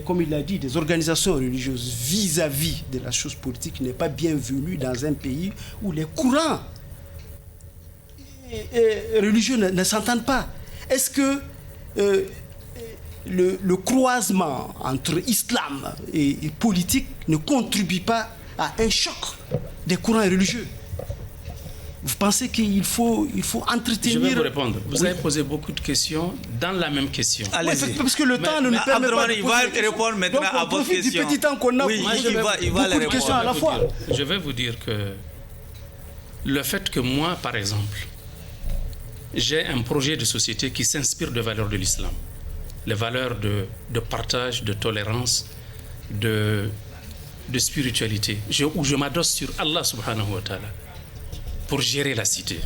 comme il a dit, des organisations religieuses vis-à-vis de la chose politique n'est pas bienvenue dans un pays où les courants religieux ne s'entendent pas? Est-ce que le croisement entre islam et politique ne contribue pas à un choc des courants religieux. Vous pensez qu'il faut entretenir... Je vais vous répondre. Vous avez posé beaucoup de questions dans la même question. Oui, parce que le temps ne nous permet pas de il va répondre maintenant à votre question. Du petit temps qu'on a, oui, il va les répondre à la fois. Je vais vous dire que le fait que moi, par exemple, j'ai un projet de société qui s'inspire des valeurs de l'islam. Les valeurs de partage, de tolérance, de spiritualité. Où je m'adosse sur Allah subhanahu wa ta'ala pour gérer la cité.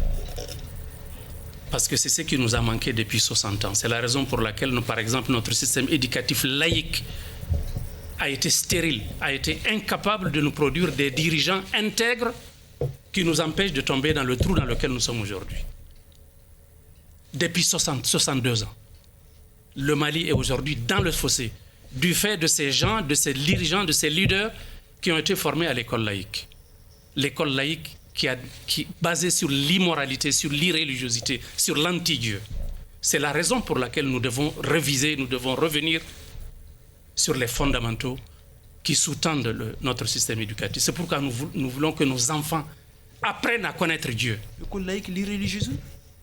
Parce que c'est ce qui nous a manqué depuis 60 ans. C'est la raison pour laquelle, par exemple, notre système éducatif laïque a été stérile, a été incapable de nous produire des dirigeants intègres qui nous empêchent de tomber dans le trou dans lequel nous sommes aujourd'hui. Depuis 62 ans. Le Mali est aujourd'hui dans le fossé du fait de ces gens, de ces dirigeants, de ces leaders qui ont été formés à l'école laïque. L'école laïque qui est basée sur l'immoralité, sur l'irréligiosité, sur l'anti-Dieu. C'est la raison pour laquelle nous devons réviser, nous devons revenir sur les fondamentaux qui sous-tendent notre système éducatif. C'est pourquoi nous voulons que nos enfants apprennent à connaître Dieu. L'école laïque, l'irréligiosité.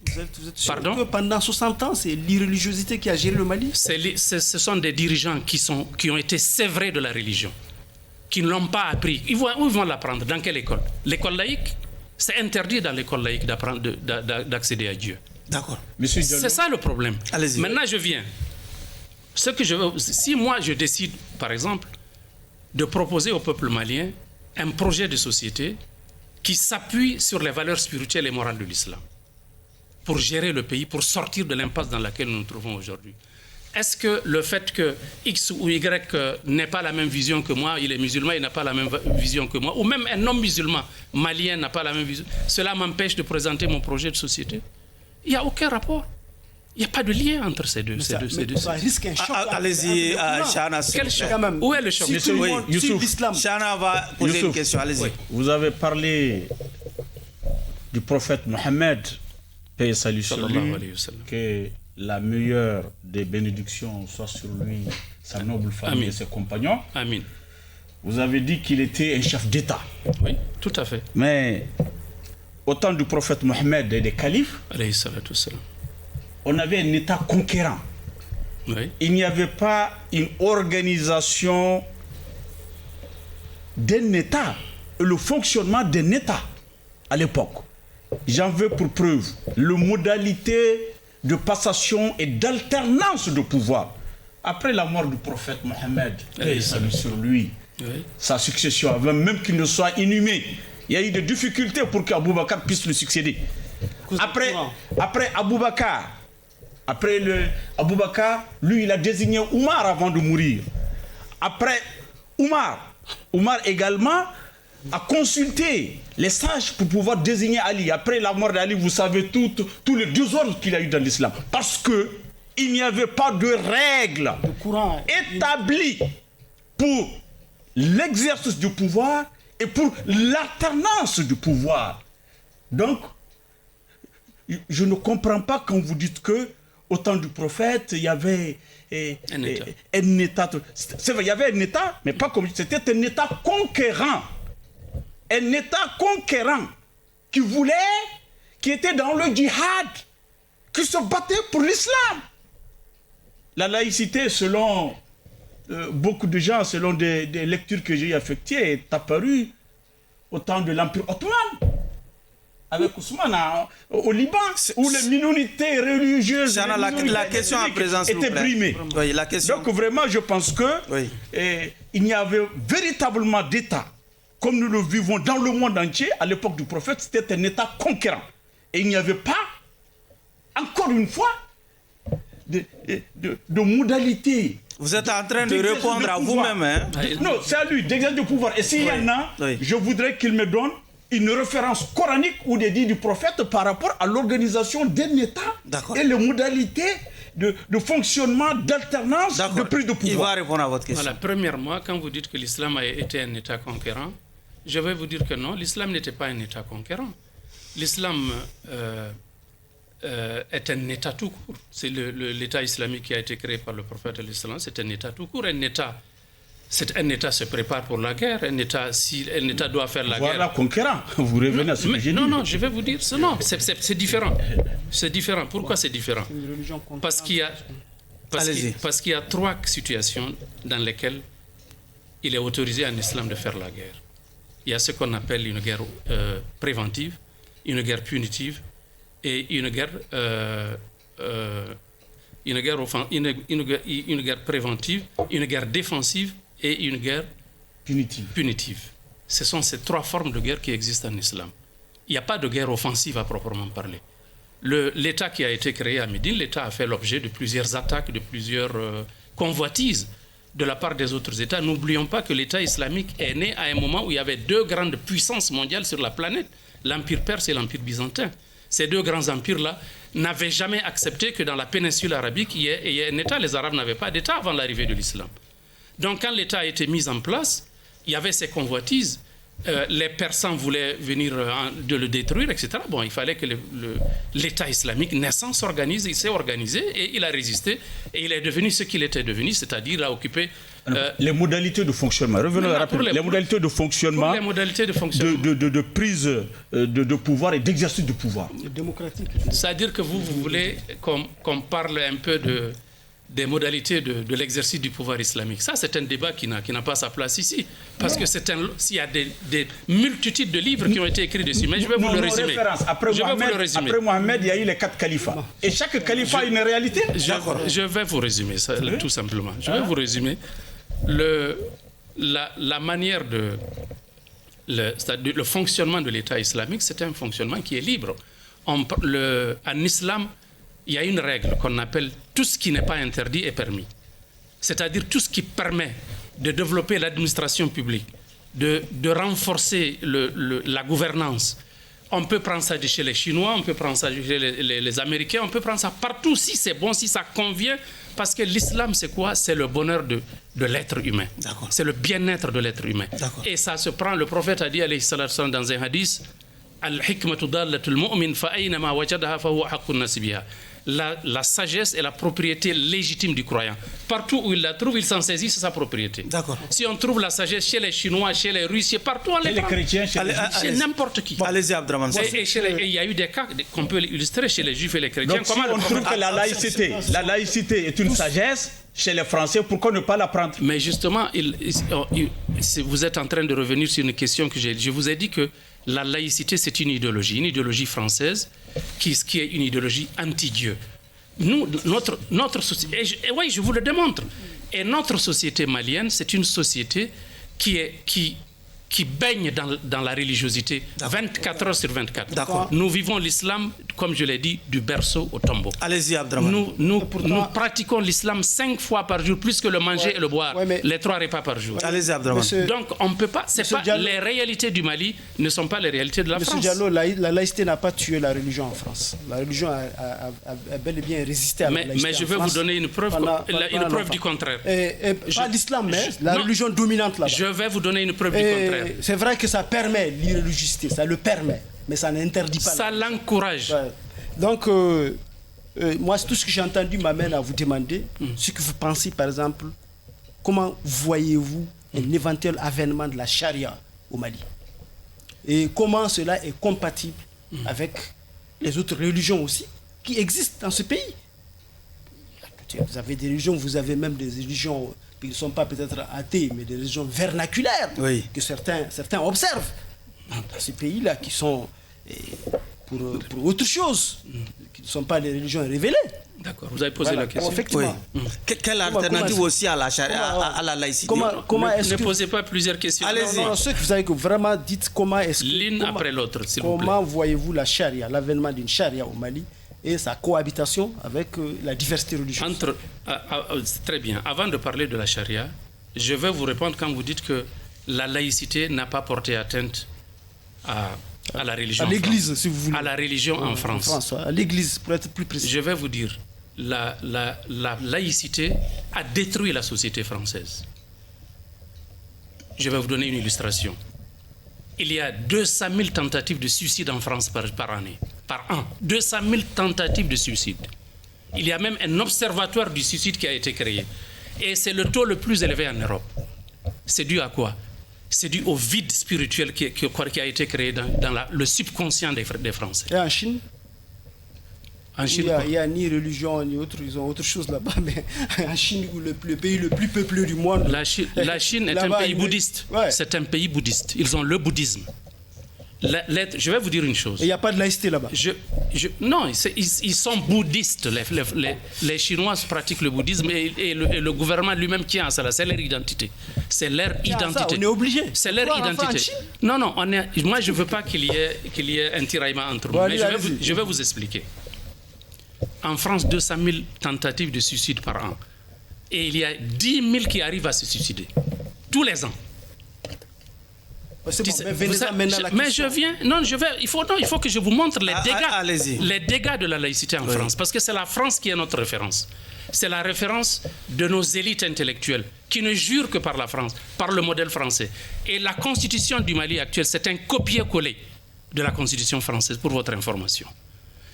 Vous êtes sûr Pardon? que pendant 60 ans, c'est l'irréligiosité qui a géré le Mali? Ce sont des dirigeants qui ont été sévrés de la religion, qui ne l'ont pas appris. Où ils vont l'apprendre? Dans quelle école? L'école laïque? C'est interdit dans l'école laïque d'accéder à Dieu. D'accord. C'est ça le problème. Allez-y. Maintenant, je viens. Si moi, je décide, par exemple, de proposer au peuple malien un projet de société qui s'appuie sur les valeurs spirituelles et morales de l'islam, pour gérer le pays, pour sortir de l'impasse dans laquelle nous nous trouvons aujourd'hui. Est-ce que le fait que X ou Y n'ait pas la même vision que moi, il est musulman, il n'a pas la même vision que moi, ou même un homme musulman malien n'a pas la même vision, cela m'empêche de présenter mon projet de société? Il n'y a aucun rapport. Il n'y a pas de lien entre ces deux. Ça risque un choc. Allez-y, Chana. Quel choc? Où est le choc? Youssouf, Chana va poser une question. Allez-y. Oui. Vous avez parlé du prophète Mohammed, paix et salut sur lui, que la meilleure des bénédictions soit sur lui, sa noble famille et ses compagnons. Amin. Vous avez dit qu'il était un chef d'État. Oui, tout à fait. Mais au temps du prophète Mohammed et des califes, on avait un État conquérant. Oui. Il n'y avait pas une organisation d'un État, le fonctionnement d'un État à l'époque. J'en veux pour preuve les modalités de passation et d'alternance de pouvoir. Après la mort du prophète Mohammed, paix et salut sur lui, sa succession, avant même qu'il ne soit inhumé, il y a eu des difficultés pour qu'Abou Bakr puisse le succéder. Après Abou Bakr, Abou Bakr, lui, il a désigné Omar avant de mourir. Après Omar également a consulté les sages pour pouvoir désigner Ali. Après la mort d'Ali, vous savez tous les désordres qu'il a eu dans l'islam. Parce qu'il n'y avait pas de règles établies pour l'exercice du pouvoir et pour l'alternance du pouvoir. Donc, je ne comprends pas quand vous dites que au temps du prophète, il y avait un État. C'est vrai, il y avait un État, mais pas comme c'était un État conquérant. Un État conquérant qui était dans le djihad, qui se battait pour l'islam. La laïcité, selon beaucoup de gens, selon des lectures que j'ai effectuées, est apparue au temps de l'Empire ottoman. Avec Ousmane au Liban, où les minorités religieuses la question à présent étaient brimées. Oui, la question. Donc vraiment, je pense que il n'y avait véritablement d'État, comme nous le vivons dans le monde entier, à l'époque du prophète, c'était un État conquérant. Et il n'y avait pas, encore une fois, de modalités. Vous êtes en train de répondre à vous-même. Hein? Non, c'est à lui d'exercer du pouvoir. Et s'il y en a, je voudrais qu'il me donne une référence coranique ou des dits du prophète par rapport à l'organisation d'un État et les modalités de fonctionnement, d'alternance, de prise de pouvoir. Il va répondre à votre question. Voilà, premièrement, quand vous dites que l'islam a été un État conquérant, je vais vous dire que non, l'islam n'était pas un État conquérant. L'islam est un État tout court. C'est l'État islamique qui a été créé par le prophète de l'Islam, c'est un État tout court. Un État se prépare pour la guerre. Un État doit faire la guerre. Voilà, conquérant. Vous revenez à ce que j'ai dit. Non, je vais vous dire, c'est différent. C'est différent. Pourquoi c'est différent? Parce qu'il y a 3 situations dans lesquelles il est autorisé en islam de faire la guerre. Il y a ce qu'on appelle une guerre préventive, une guerre punitive et une guerre préventive, une guerre défensive et une guerre punitive. Ce sont ces 3 formes de guerre qui existent en islam. Il n'y a pas de guerre offensive à proprement parler. L'État qui a été créé à Médine, l'État a fait l'objet de plusieurs attaques, de plusieurs convoitises de la part des autres États. N'oublions pas que l'État islamique est né à un moment où il y avait 2 grandes puissances mondiales sur la planète, l'Empire perse et l'Empire byzantin. Ces 2 grands empires-là n'avaient jamais accepté que dans la péninsule arabique, il y ait un État. Les Arabes n'avaient pas d'État avant l'arrivée de l'islam. Donc quand l'État a été mis en place, il y avait ces convoitises. Les Persans voulaient venir de le détruire, etc. Bon, il fallait que l'État islamique naissant s'organise. Il s'est organisé et il a résisté. Et il est devenu ce qu'il était devenu, c'est-à-dire il a occupé... les modalités de fonctionnement. Revenons rapidement. Les modalités de fonctionnement, de prise de pouvoir et d'exercice de pouvoir. Démocratique. C'est-à-dire que vous voulez qu'on parle un peu des modalités de l'exercice du pouvoir islamique. Ça, c'est un débat qui n'a pas sa place ici. Parce que s'il y a des multitudes de livres qui ont été écrits dessus. Mais je vais vous le résumer. Après Mohamed, il y a eu les 4 califats. Et chaque califat a une réalité. Je vais vous résumer ça, tout simplement. Je vais vous résumer. La manière le fonctionnement de l'État islamique, c'est un fonctionnement qui est libre. En islam, il y a une règle qu'on appelle tout ce qui n'est pas interdit est permis. C'est-à-dire tout ce qui permet de développer l'administration publique, de renforcer la gouvernance. On peut prendre ça de chez les Chinois, on peut prendre ça de chez les Américains, on peut prendre ça partout si c'est bon, si ça convient. Parce que l'islam, c'est quoi? C'est le bonheur de l'être humain. C'est le bien-être de l'être humain. Et ça se prend, le prophète a dit, alayhi salatu wa sallam, dans un hadith, Al-hikmatu dallatul mu'min fa aynama wajadaha fa huwa haqqun nas biha. La sagesse est la propriété légitime du croyant. Partout où il la trouve, il s'en saisit, c'est sa propriété. Si on trouve la sagesse chez les Chinois, chez les Russes, partout, on les chrétiens, chez n'importe qui. Allez-y, Abdraman. Et il y a eu des cas qu'on peut illustrer chez les Juifs et les chrétiens. Donc, si on trouve que la laïcité est une sagesse, chez les Français, pourquoi ne pas la prendre? Mais justement, vous êtes en train de revenir sur une question que je vous ai dit que la laïcité, c'est une idéologie française qui est une idéologie anti-Dieu. Nous, notre société, oui, je vous le démontre. Et notre société malienne, c'est une société qui baigne dans la religiosité 24 heures sur 24. Nous vivons l'islam, comme je l'ai dit, du berceau au tombeau. Allez-y, Abdraman. Nous pratiquons l'islam 5 fois par jour, plus que le manger et le boire, les 3 repas par jour. Allez-y, Abdraman. Donc, on ne peut pas... les réalités du Mali ne sont pas les réalités de la France. Monsieur Diallo, la laïcité n'a pas tué la religion en France. La religion a bel et bien résisté à la laïcité. Mais je vais vous donner une preuve du contraire. Pas l'islam, mais la religion dominante là-bas. Je vais vous donner une preuve du contraire. C'est vrai que ça permet l'irréligiosité, ça le permet, mais ça n'interdit pas. Ça l'encourage. Ouais. Donc, moi, tout ce que j'ai entendu m'amène à vous demander ce que vous pensez, par exemple, comment voyez-vous un éventuel avènement de la charia au Mali? Et comment cela est compatible avec les autres religions aussi qui existent dans ce pays? Vous avez des religions, vous avez même des religions qui ne sont pas peut-être athées, mais des religions vernaculaires que certains observent dans ces pays-là qui sont pour autre chose, qui ne sont pas les religions révélées. D'accord, vous avez posé la question. Effectivement. Quelle alternative aussi à la charia, à la laïcité? Ne posez pas plusieurs questions. Allez-y. Non, ce que vous avez vraiment dites, comment est-ce que... L'une après l'autre, s'il vous plaît. Comment voyez-vous la charia, l'avènement d'une charia au Mali et sa cohabitation avec la diversité religieuse? Très bien. Avant de parler de la charia, je vais vous répondre quand vous dites que la laïcité n'a pas porté atteinte à la religion. À l'église, si vous voulez. À la religion en France. À l'église, pour être plus précis. Je vais vous dire, la laïcité a détruit la société française. Je vais vous donner une illustration. Il y a 200 000 tentatives de suicide en France par année. par an. 200 000 tentatives de suicide. Il y a même un observatoire du suicide qui a été créé. Et c'est le taux le plus élevé en Europe. C'est dû à quoi? C'est dû au vide spirituel qui a été créé dans le subconscient des Français. Et en Chine? En Chine, il n'y a ni religion ni autre, ils ont autre chose là-bas, mais en Chine, le pays le plus peuplé du monde. La Chine est un pays bouddhiste. Ouais. C'est un pays bouddhiste. Ils ont le bouddhisme. Je vais vous dire une chose. Il n'y a pas de laïcité là-bas. Non, ils sont bouddhistes. Les Chinois pratiquent le bouddhisme et le gouvernement lui-même tient à ça. C'est leur identité. C'est leur identité. Ça, on est obligé. C'est leur identité. Non, moi je ne veux pas qu'il y ait un tiraillement entre nous. Mais je vais vous expliquer. En France, 200 000 tentatives de suicide par an. Et il y a 10 000 qui arrivent à se suicider. Tous les ans. Mais je viens. Non, il faut que je vous montre les dégâts de la laïcité en France. Parce que c'est la France qui est notre référence. C'est la référence de nos élites intellectuelles qui ne jurent que par la France, par le modèle français. Et la constitution du Mali actuelle, c'est un copier-coller de la constitution française, pour votre information.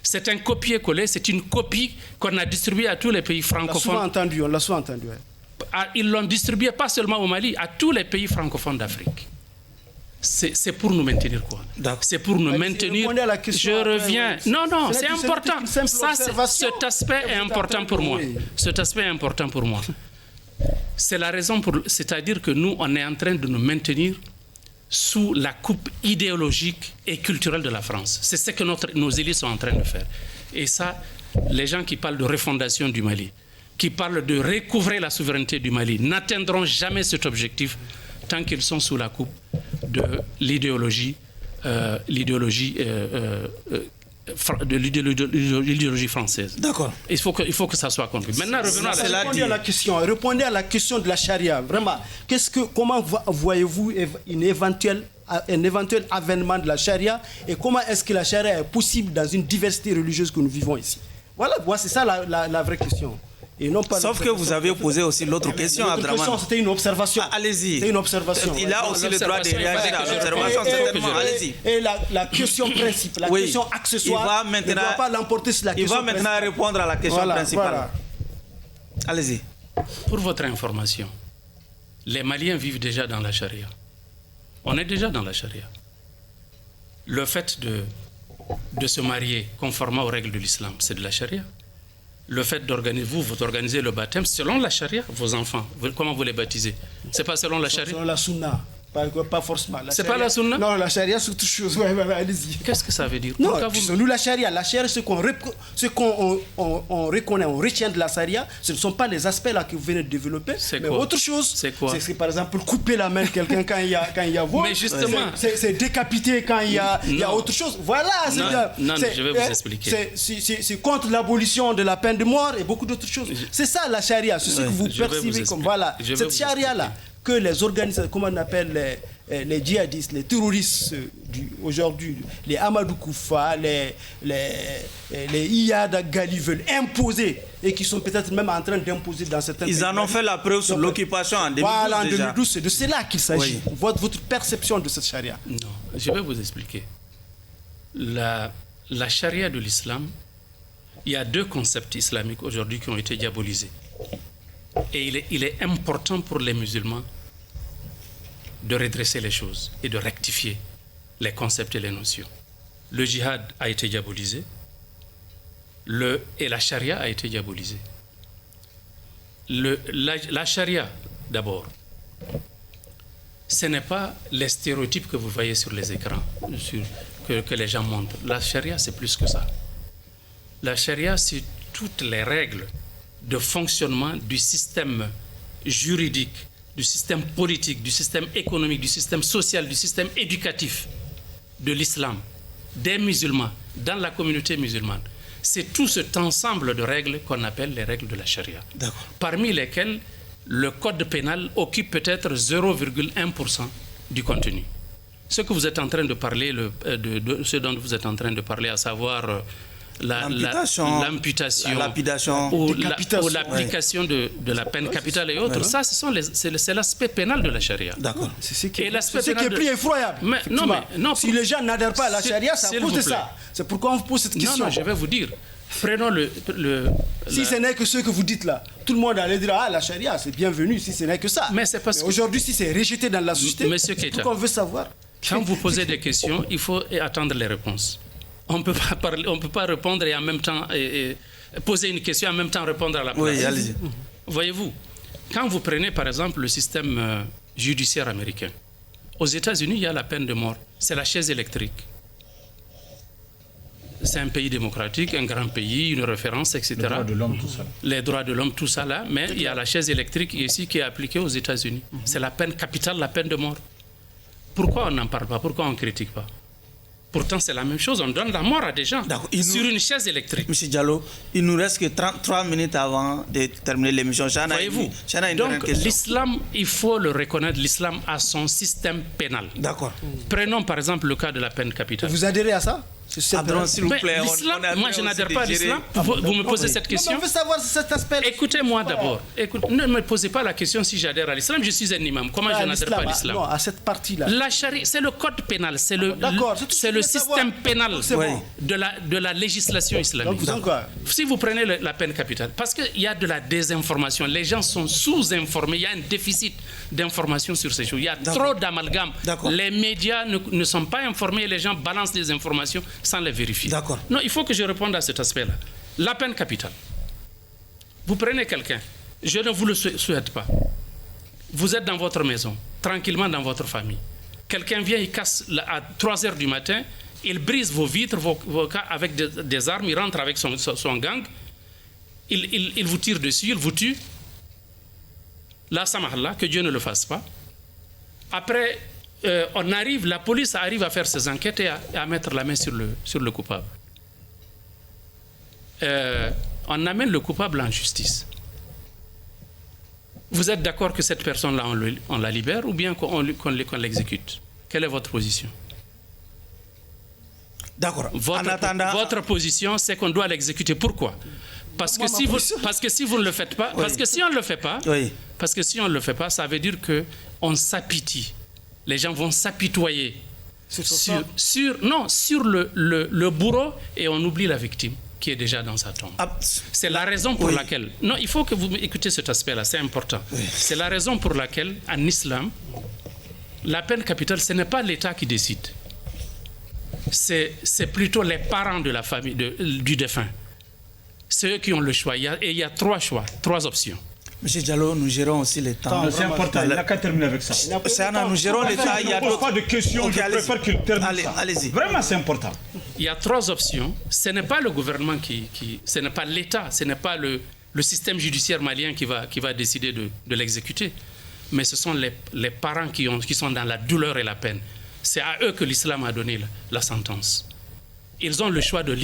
C'est un copier-coller, c'est une copie qu'on a distribuée à tous les pays francophones. On l'a souvent entendu. Ouais. Ils l'ont distribuée pas seulement au Mali, à tous les pays francophones d'Afrique. C'est pour nous maintenir quoi? C'est pour nous maintenir. Je reviens. Non, c'est important. Cet aspect est important pour moi. Cet aspect est important pour moi. C'est la raison c'est-à-dire que nous, on est en train de nous maintenir sous la coupe idéologique et culturelle de la France. C'est ce que nos élites sont en train de faire. Et ça, les gens qui parlent de refondation du Mali, qui parlent de recouvrer la souveraineté du Mali, n'atteindront jamais cet objectif tant qu'ils sont sous la coupe de l'idéologie française. D'accord. Il faut que ça soit compris. Maintenant, revenons répondez à la question de la charia. Vraiment, comment voyez-vous un éventuel avènement de la charia et comment est-ce que la charia est possible dans une diversité religieuse que nous vivons ici? Voilà, c'est ça la vraie question. Et non pas sauf que vous avez posé aussi l'autre question, Abdraman. C'était une observation. Allez-y. C'était une observation. Il a aussi le droit de réagir à l'observation, certainement. Allez-y. Et la question principale, la question accessoire, ne doit pas l'emporter sur la question principale. Il va maintenant répondre à la question principale. Voilà. Allez-y. Pour votre information, les Maliens vivent déjà dans la charia. On est déjà dans la charia. Le fait de se marier conformément aux règles de l'islam, c'est de la charia. Le fait d'organiser le baptême selon la charia, vos enfants, comment vous les baptisez? C'est pas selon la charia? Selon la sunna, pas forcément. C'est pas la sunna? Non, la charia c'est autre chose. Ouais, allez-y. Qu'est-ce que ça veut dire? Non, nous la charia, ce qu'on reconnaît, on retient de la charia, ce ne sont pas les aspects là que vous venez de développer, mais autre chose. C'est quoi? C'est par exemple couper la main de quelqu'un quand il y a vol. Mais justement, c'est décapiter quand il y a autre chose. Voilà. Non, je vais vous expliquer. C'est contre l'abolition de la peine de mort et beaucoup d'autres choses. C'est ça la charia, c'est ce que vous percevez comme voilà. Cette charia là que les organisations, comment on appelle les djihadistes, les terroristes aujourd'hui, les Amadou Koufa, les Iyad Ghali veulent imposer et qui sont peut-être même en train d'imposer dans certains pays. Ils en ont fait la preuve sur l'occupation en 2012 voilà, en déjà. 2012, c'est de cela qu'il s'agit. Oui. Votre perception de cette charia. Non, je vais vous expliquer. La charia de l'islam, il y a deux concepts islamiques aujourd'hui qui ont été diabolisés. Et il est important pour les musulmans de redresser les choses et de rectifier les concepts et les notions. Le djihad a été diabolisé et la charia a été diabolisée. La charia, d'abord, ce n'est pas les stéréotypes que vous voyez sur les écrans, que les gens montrent. La charia, c'est plus que ça. La charia, c'est toutes les règles de fonctionnement du système juridique, du système politique, du système économique, du système social, du système éducatif de l'islam, des musulmans, dans la communauté musulmane. C'est tout cet ensemble de règles qu'on appelle les règles de la charia. Parmi lesquelles le code pénal occupe peut-être 0,1% du contenu. Ce que vous êtes en train de parler, ce dont vous êtes en train de parler, à savoir l'amputation ou l'application de la peine capitale et autres, ça, c'est l'aspect pénal de la charia. D'accord. C'est ce qui est plus effroyable. Non, si les gens n'adhèrent pas à la charia, ça pose ça. C'est pourquoi on vous pose cette question. Non, je vais vous dire. Prenons si ce n'est que ce que vous dites là, tout le monde allait dire la charia c'est bienvenu si ce n'est que ça. Mais c'est parce que aujourd'hui si c'est rejeté dans la société, pourquoi on veut savoir? Quand vous posez des questions, il faut attendre les réponses. On peut pas répondre et en même temps poser une question et en même temps répondre à la place. Oui, allez-y. Voyez-vous, quand vous prenez par exemple le système judiciaire américain, aux États-Unis il y a la peine de mort, c'est la chaise électrique. C'est un pays démocratique, un grand pays, une référence, etc. Les droits de l'homme, tout ça. Les droits de l'homme, tout ça là. Mais il y a la chaise électrique ici qui est appliquée aux États-Unis. C'est la peine capitale, la peine de mort. Pourquoi on n'en parle pas? Pourquoi on ne critique pas? Pourtant, c'est la même chose. On donne la mort à des gens sur une chaise électrique. Monsieur Diallo, il nous reste que 33 minutes avant de terminer l'émission. Voyez-vous, donc l'islam, il faut le reconnaître, l'islam a son système pénal. D'accord. Prenons par exemple le cas de la peine capitale. Vous adhérez à ça? S'il vous plaît, moi je n'adhère pas à l'islam. Vous me posez cette question. On veut savoir cet aspect. Écoutez-moi d'abord. Ne me posez pas la question si j'adhère à l'islam. Je suis un imam. Comment je n'adhère pas à l'islam? Non, à cette partie-là. La charia, c'est le code pénal, c'est le système pénal de la législation islamique. Si vous prenez la peine capitale, parce qu'il y a de la désinformation, les gens sont sous-informés, il y a un déficit d'information sur ces choses. Il y a trop d'amalgame. Les médias ne sont pas informés, les gens balancent des informations sans les vérifier. Non, il faut que je réponde à cet aspect-là. La peine capitale. Vous prenez quelqu'un, je ne vous le souhaite pas. Vous êtes dans votre maison, tranquillement dans votre famille. Quelqu'un vient, il casse à 3 heures du matin, il brise vos vitres, vos cas avec des armes, il rentre avec son gang, il vous tire dessus, il vous tue. Là, samahallah, que Dieu ne le fasse pas. Après, la police arrive à faire ses enquêtes et à mettre la main sur le coupable. On amène le coupable en justice. Vous êtes d'accord que cette personne-là, on la libère ou bien qu'on l'exécute? Quelle est votre position? D'accord. Votre position, c'est qu'on doit l'exécuter. Pourquoi? Parce que si vous ne le faites pas, parce que si on ne le fait pas, parce que si on ne le fait pas, ça veut dire qu'on s'apitoie. Les gens vont s'apitoyer sur le bourreau et on oublie la victime qui est déjà dans sa tombe. C'est la raison pour laquelle... Non, il faut que vous écoutez cet aspect-là, c'est important. C'est la raison pour laquelle, en islam, la peine capitale, ce n'est pas l'État qui décide. C'est plutôt les parents de la famille, du défunt. C'est eux qui ont le choix. Et il y a 3 choix, 3 options. Monsieur Diallo, nous gérons aussi le temps. C'est important, il n'a qu'à terminer avec ça. Nous gérons le temps. Il y a pas de questions, je préfère qu'il termine ça. Allez-y. Vraiment, c'est important. Il y a 3 options. Ce n'est pas le gouvernement ce n'est pas l'État, ce n'est pas le système judiciaire malien qui va décider de l'exécuter. Mais ce sont les parents qui sont dans la douleur et la peine. C'est à eux que l'islam a donné la sentence. Ils ont le choix de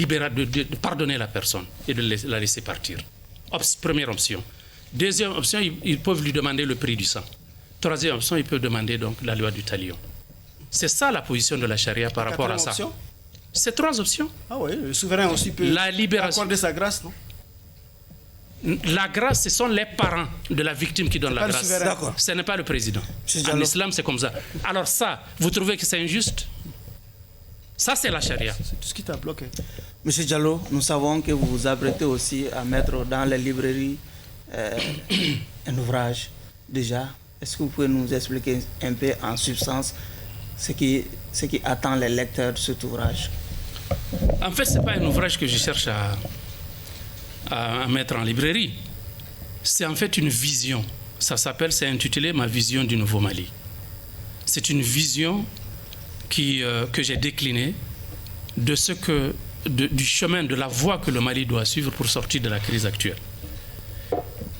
pardonner la personne et de la laisser partir. Première option. Deuxième option, ils peuvent lui demander le prix du sang. Troisième option, ils peuvent demander donc la loi du talion. C'est ça la position de la charia par rapport à ça. C'est 3 options. Ah oui, le souverain aussi peut accorder sa grâce, non? La grâce, ce sont les parents de la victime qui donnent la grâce. Ce n'est pas le président. En islam, c'est comme ça. Alors ça, vous trouvez que c'est injuste? Ça, c'est la charia. C'est tout ce qui t'a bloqué. Monsieur Diallo, nous savons que vous vous apprêtez aussi à mettre dans les librairies un ouvrage déjà. Est-ce que vous pouvez nous expliquer un peu en substance ce qui attend les lecteurs de cet ouvrage? En fait, ce n'est pas un ouvrage que je cherche à mettre en librairie. C'est en fait une vision. C'est intitulé « Ma vision du Nouveau Mali ». C'est une vision que j'ai déclinée du chemin, de la voie que le Mali doit suivre pour sortir de la crise actuelle.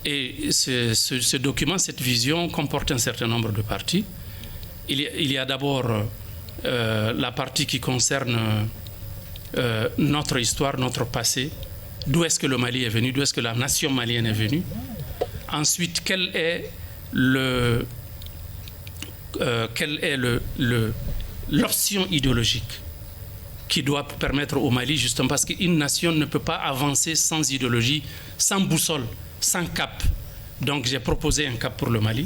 Et ce document, cette vision, comporte un certain nombre de parties. Il y a d'abord la partie qui concerne notre histoire, notre passé. D'où est-ce que le Mali est venu? D'où est-ce que la nation malienne est venue? Ensuite, quelle est l'option idéologique qui doit permettre au Mali, justement, parce qu'une nation ne peut pas avancer sans idéologie, sans boussole, sans cap. Donc j'ai proposé un cap pour le Mali.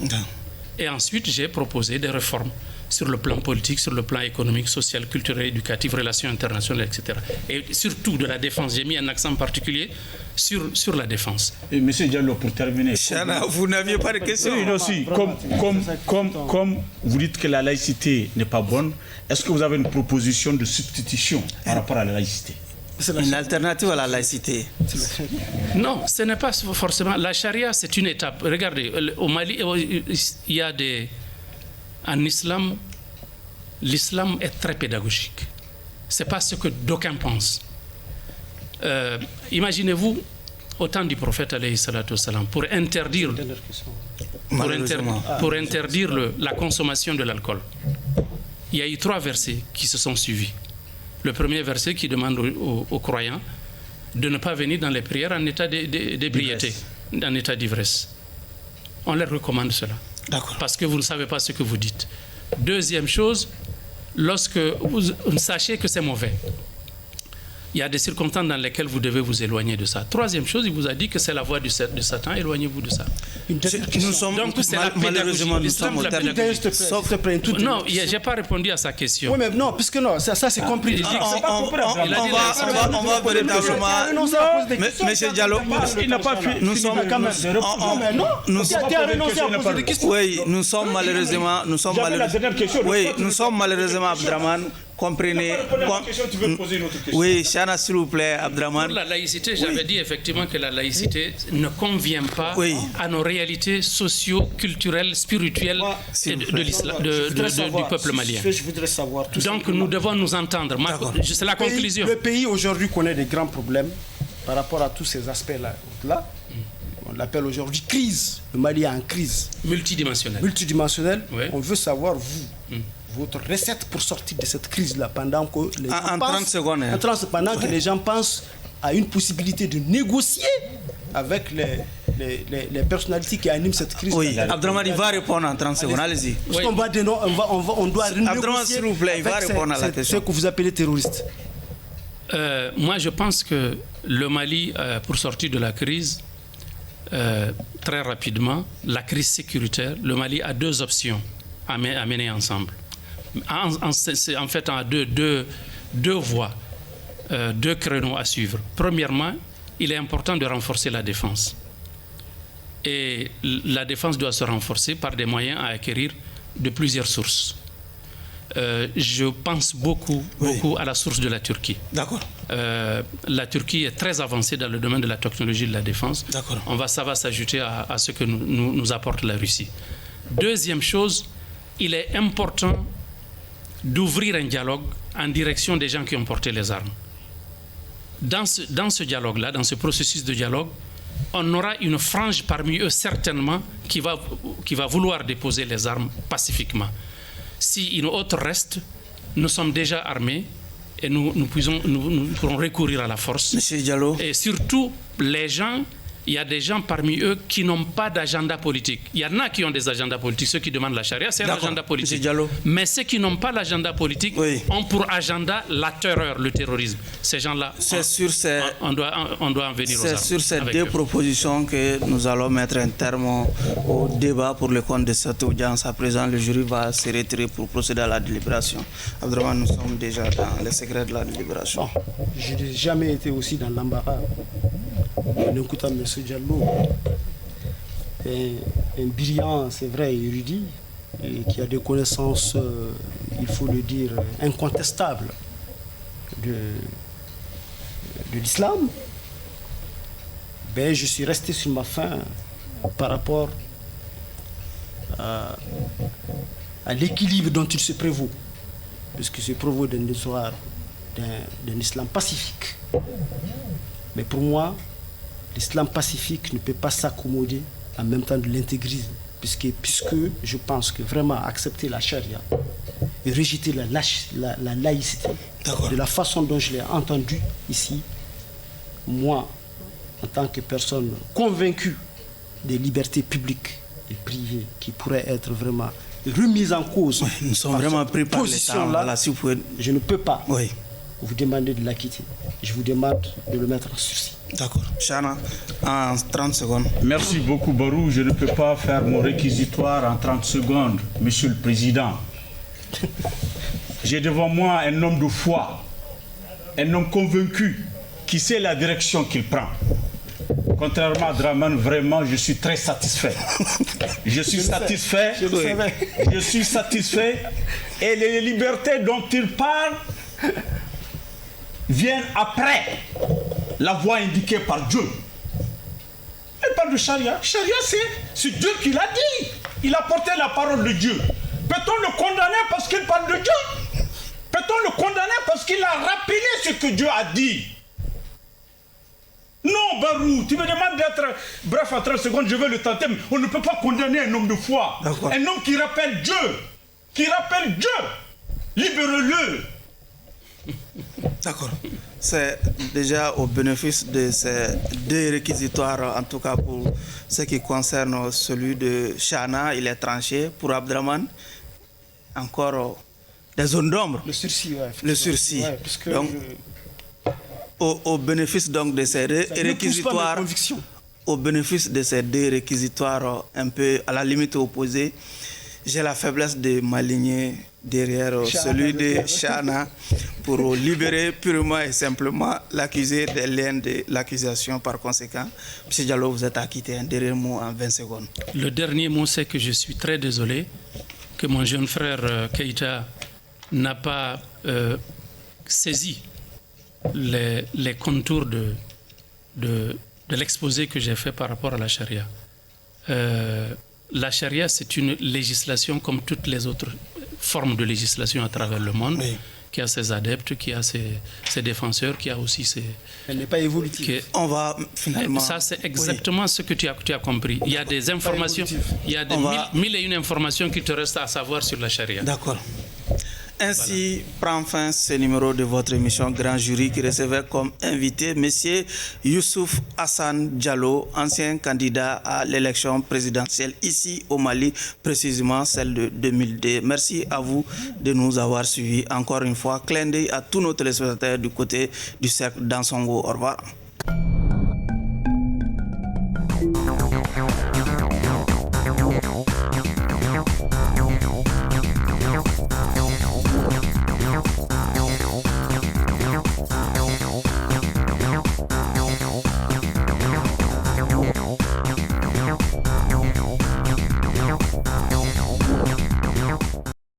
Et ensuite, j'ai proposé des réformes sur le plan politique, sur le plan économique, social, culturel, éducatif, relations internationales, etc. Et surtout de la défense. J'ai mis un accent particulier sur la défense. Et M. Diallo, pour terminer... Chana, vous n'aviez pas de questions. Oui, aussi, comme vous dites que la laïcité n'est pas bonne, est-ce que vous avez une proposition de substitution par rapport à la laïcité? Une alternative à la laïcité. Non, ce n'est pas forcément... La charia, c'est une étape. Regardez, au Mali, il y a des... En islam, l'islam est très pédagogique. Ce n'est pas ce que d'aucuns pensent. Imaginez-vous, au temps du prophète, alayhi salatu wassalam, pour interdire la consommation de l'alcool, il y a eu 3 versets qui se sont suivis. Le premier verset qui demande aux croyants de ne pas venir dans les prières en état d'ébriété, en état d'ivresse. On leur recommande cela. Parce que vous ne savez pas ce que vous dites. Deuxième chose, lorsque vous sachez que c'est mauvais, il y a des circonstances dans lesquelles vous devez vous éloigner de ça. Troisième chose, il vous a dit que c'est la voie de Satan, éloignez-vous de ça. Nous sommes malheureusement nous sommes au terme. Non, je n'ai pas répondu à sa question. Oui, mais non, puisque non, ça c'est compris. On va véritablement... Monsieur Diallo, il n'a pas fait... Nous sommes malheureusement Abdraman. Comprenez. Oui, Chana, s'il vous plaît, Abdraman. Pour la laïcité, j'avais dit effectivement que la laïcité ne convient pas à nos réalités socio-culturelles, spirituelles du peuple malien. Je voudrais savoir tout. Donc nous devons nous entendre. C'est la conclusion. Le pays aujourd'hui connaît des grands problèmes par rapport à tous ces aspects-là. On l'appelle aujourd'hui crise. Le Mali est en crise. Multidimensionnelle. Oui. On veut savoir, votre recette pour sortir de cette crise-là pendant que les gens pendant que les gens pensent à une possibilité de négocier avec les personnalités qui animent cette crise. Oui, Abdraman, il va répondre en 30 secondes. Allez-y. Parce qu'on on doit Abdraman, s'il vous plaît, il va répondre à la question. Ce que vous appelez terroriste. Moi, je pense que le Mali, pour sortir de la crise, très rapidement, la crise sécuritaire, le Mali a 2 options à mener ensemble. En fait, on a deux voies, 2 créneaux à suivre. Premièrement, il est important de renforcer la défense. Et la défense doit se renforcer par des moyens à acquérir de plusieurs sources. Je pense beaucoup à la source de la Turquie. D'accord. La Turquie est très avancée dans le domaine de la technologie de la défense. D'accord. Ça va s'ajouter à ce que nous apporte la Russie. Deuxième chose, il est important d'ouvrir un dialogue en direction des gens qui ont porté les armes. Dans ce dialogue-là, dans ce processus de dialogue, on aura une frange parmi eux certainement qui va vouloir déposer les armes pacifiquement. Si une autre reste, nous sommes déjà armés et nous pourrons recourir à la force. Monsieur Diallo. Et surtout, les gens, il y a des gens parmi eux qui n'ont pas d'agenda politique. Il y en a qui ont des agendas politiques. Ceux qui demandent la charia, c'est un agenda politique. Mais ceux qui n'ont pas l'agenda politique ont pour agenda la terreur, le terrorisme. Ces gens-là, on doit en venir aux armes. C'est sur ces 2 propositions que nous allons mettre un terme au débat pour le compte de cette audience. À présent, le jury va se retirer pour procéder à la délibération. Abdraman, nous sommes déjà dans les secrets de la délibération. Je n'ai jamais été aussi dans l'embarras. En écoutant M. Diallo, un brillant, c'est vrai, érudit, et qui a des connaissances, il faut le dire, incontestables de l'islam, je suis resté sur ma faim par rapport à l'équilibre dont il se prévaut, puisqu'il se prévaut d'un islam pacifique. Mais pour moi, l'islam pacifique ne peut pas s'accommoder en même temps de l'intégrisme, puisque je pense que vraiment accepter la charia et rejeter la laïcité de la façon dont je l'ai entendu ici, moi, en tant que personne convaincue des libertés publiques et privées qui pourraient être vraiment remises en cause, nous sommes vraiment pris par l'État. Je ne peux pas vous demandez de l'acquitter. Je vous demande de le mettre en sursis. D'accord. Chana, en 30 secondes. Merci beaucoup, Barou. Je ne peux pas faire mon réquisitoire en 30 secondes, Monsieur le Président. J'ai devant moi un homme de foi, un homme convaincu, qui sait la direction qu'il prend. Contrairement à Draman, vraiment, je suis très satisfait. Je suis satisfait. Je suis satisfait. Et les libertés dont il parle viennent après la voie indiquée par Dieu. Il parle de charia. Charia, c'est Dieu qui l'a dit. Il a porté la parole de Dieu. Peut-on le condamner parce qu'il parle de Dieu? Peut-on le condamner parce qu'il a rappelé ce que Dieu a dit? Non, Barou, tu me demandes d'être bref en 30 secondes, je vais le tenter, mais on ne peut pas condamner un homme de foi. Un homme qui rappelle Dieu. Qui rappelle Dieu. Libère-le. D'accord. C'est déjà au bénéfice de ces deux réquisitoires, en tout cas pour ce qui concerne celui de Chana, il est tranché. Pour Abdraman, encore des zones d'ombre. Le sursis, ouais. Le sursis. Ouais, puisque donc, au bénéfice donc de ces deux réquisitoires, au bénéfice de ces deux réquisitoires un peu à la limite opposée, j'ai la faiblesse de m'aligner derrière celui de Chana pour libérer purement et simplement l'accusé des liens de l'accusation. Par conséquent, M. Diallo, vous êtes acquitté. Un dernier mot en 20 secondes. Le dernier mot, c'est que je suis très désolé que mon jeune frère Keïta n'a pas saisi les contours de l'exposé que j'ai fait par rapport à la charia. La charia, c'est une législation comme toutes les autres formes de législation à travers le monde, qui a ses adeptes, qui a ses défenseurs, qui a aussi ses... Elle n'est pas évolutive. On va finalement... Ça, c'est exactement ce que tu as compris. Il y a des informations, il y a des mille et une informations qui te restent à savoir sur la charia. D'accord. Ainsi prend fin ce numéro de votre émission Grand Jury qui recevait comme invité M. Youssouf Hassan Diallo, ancien candidat à l'élection présidentielle ici au Mali, précisément celle de 2002. Merci à vous de nous avoir suivis. Encore une fois, clin d'œil à tous nos téléspectateurs du côté du cercle d'Ansongo. Au revoir.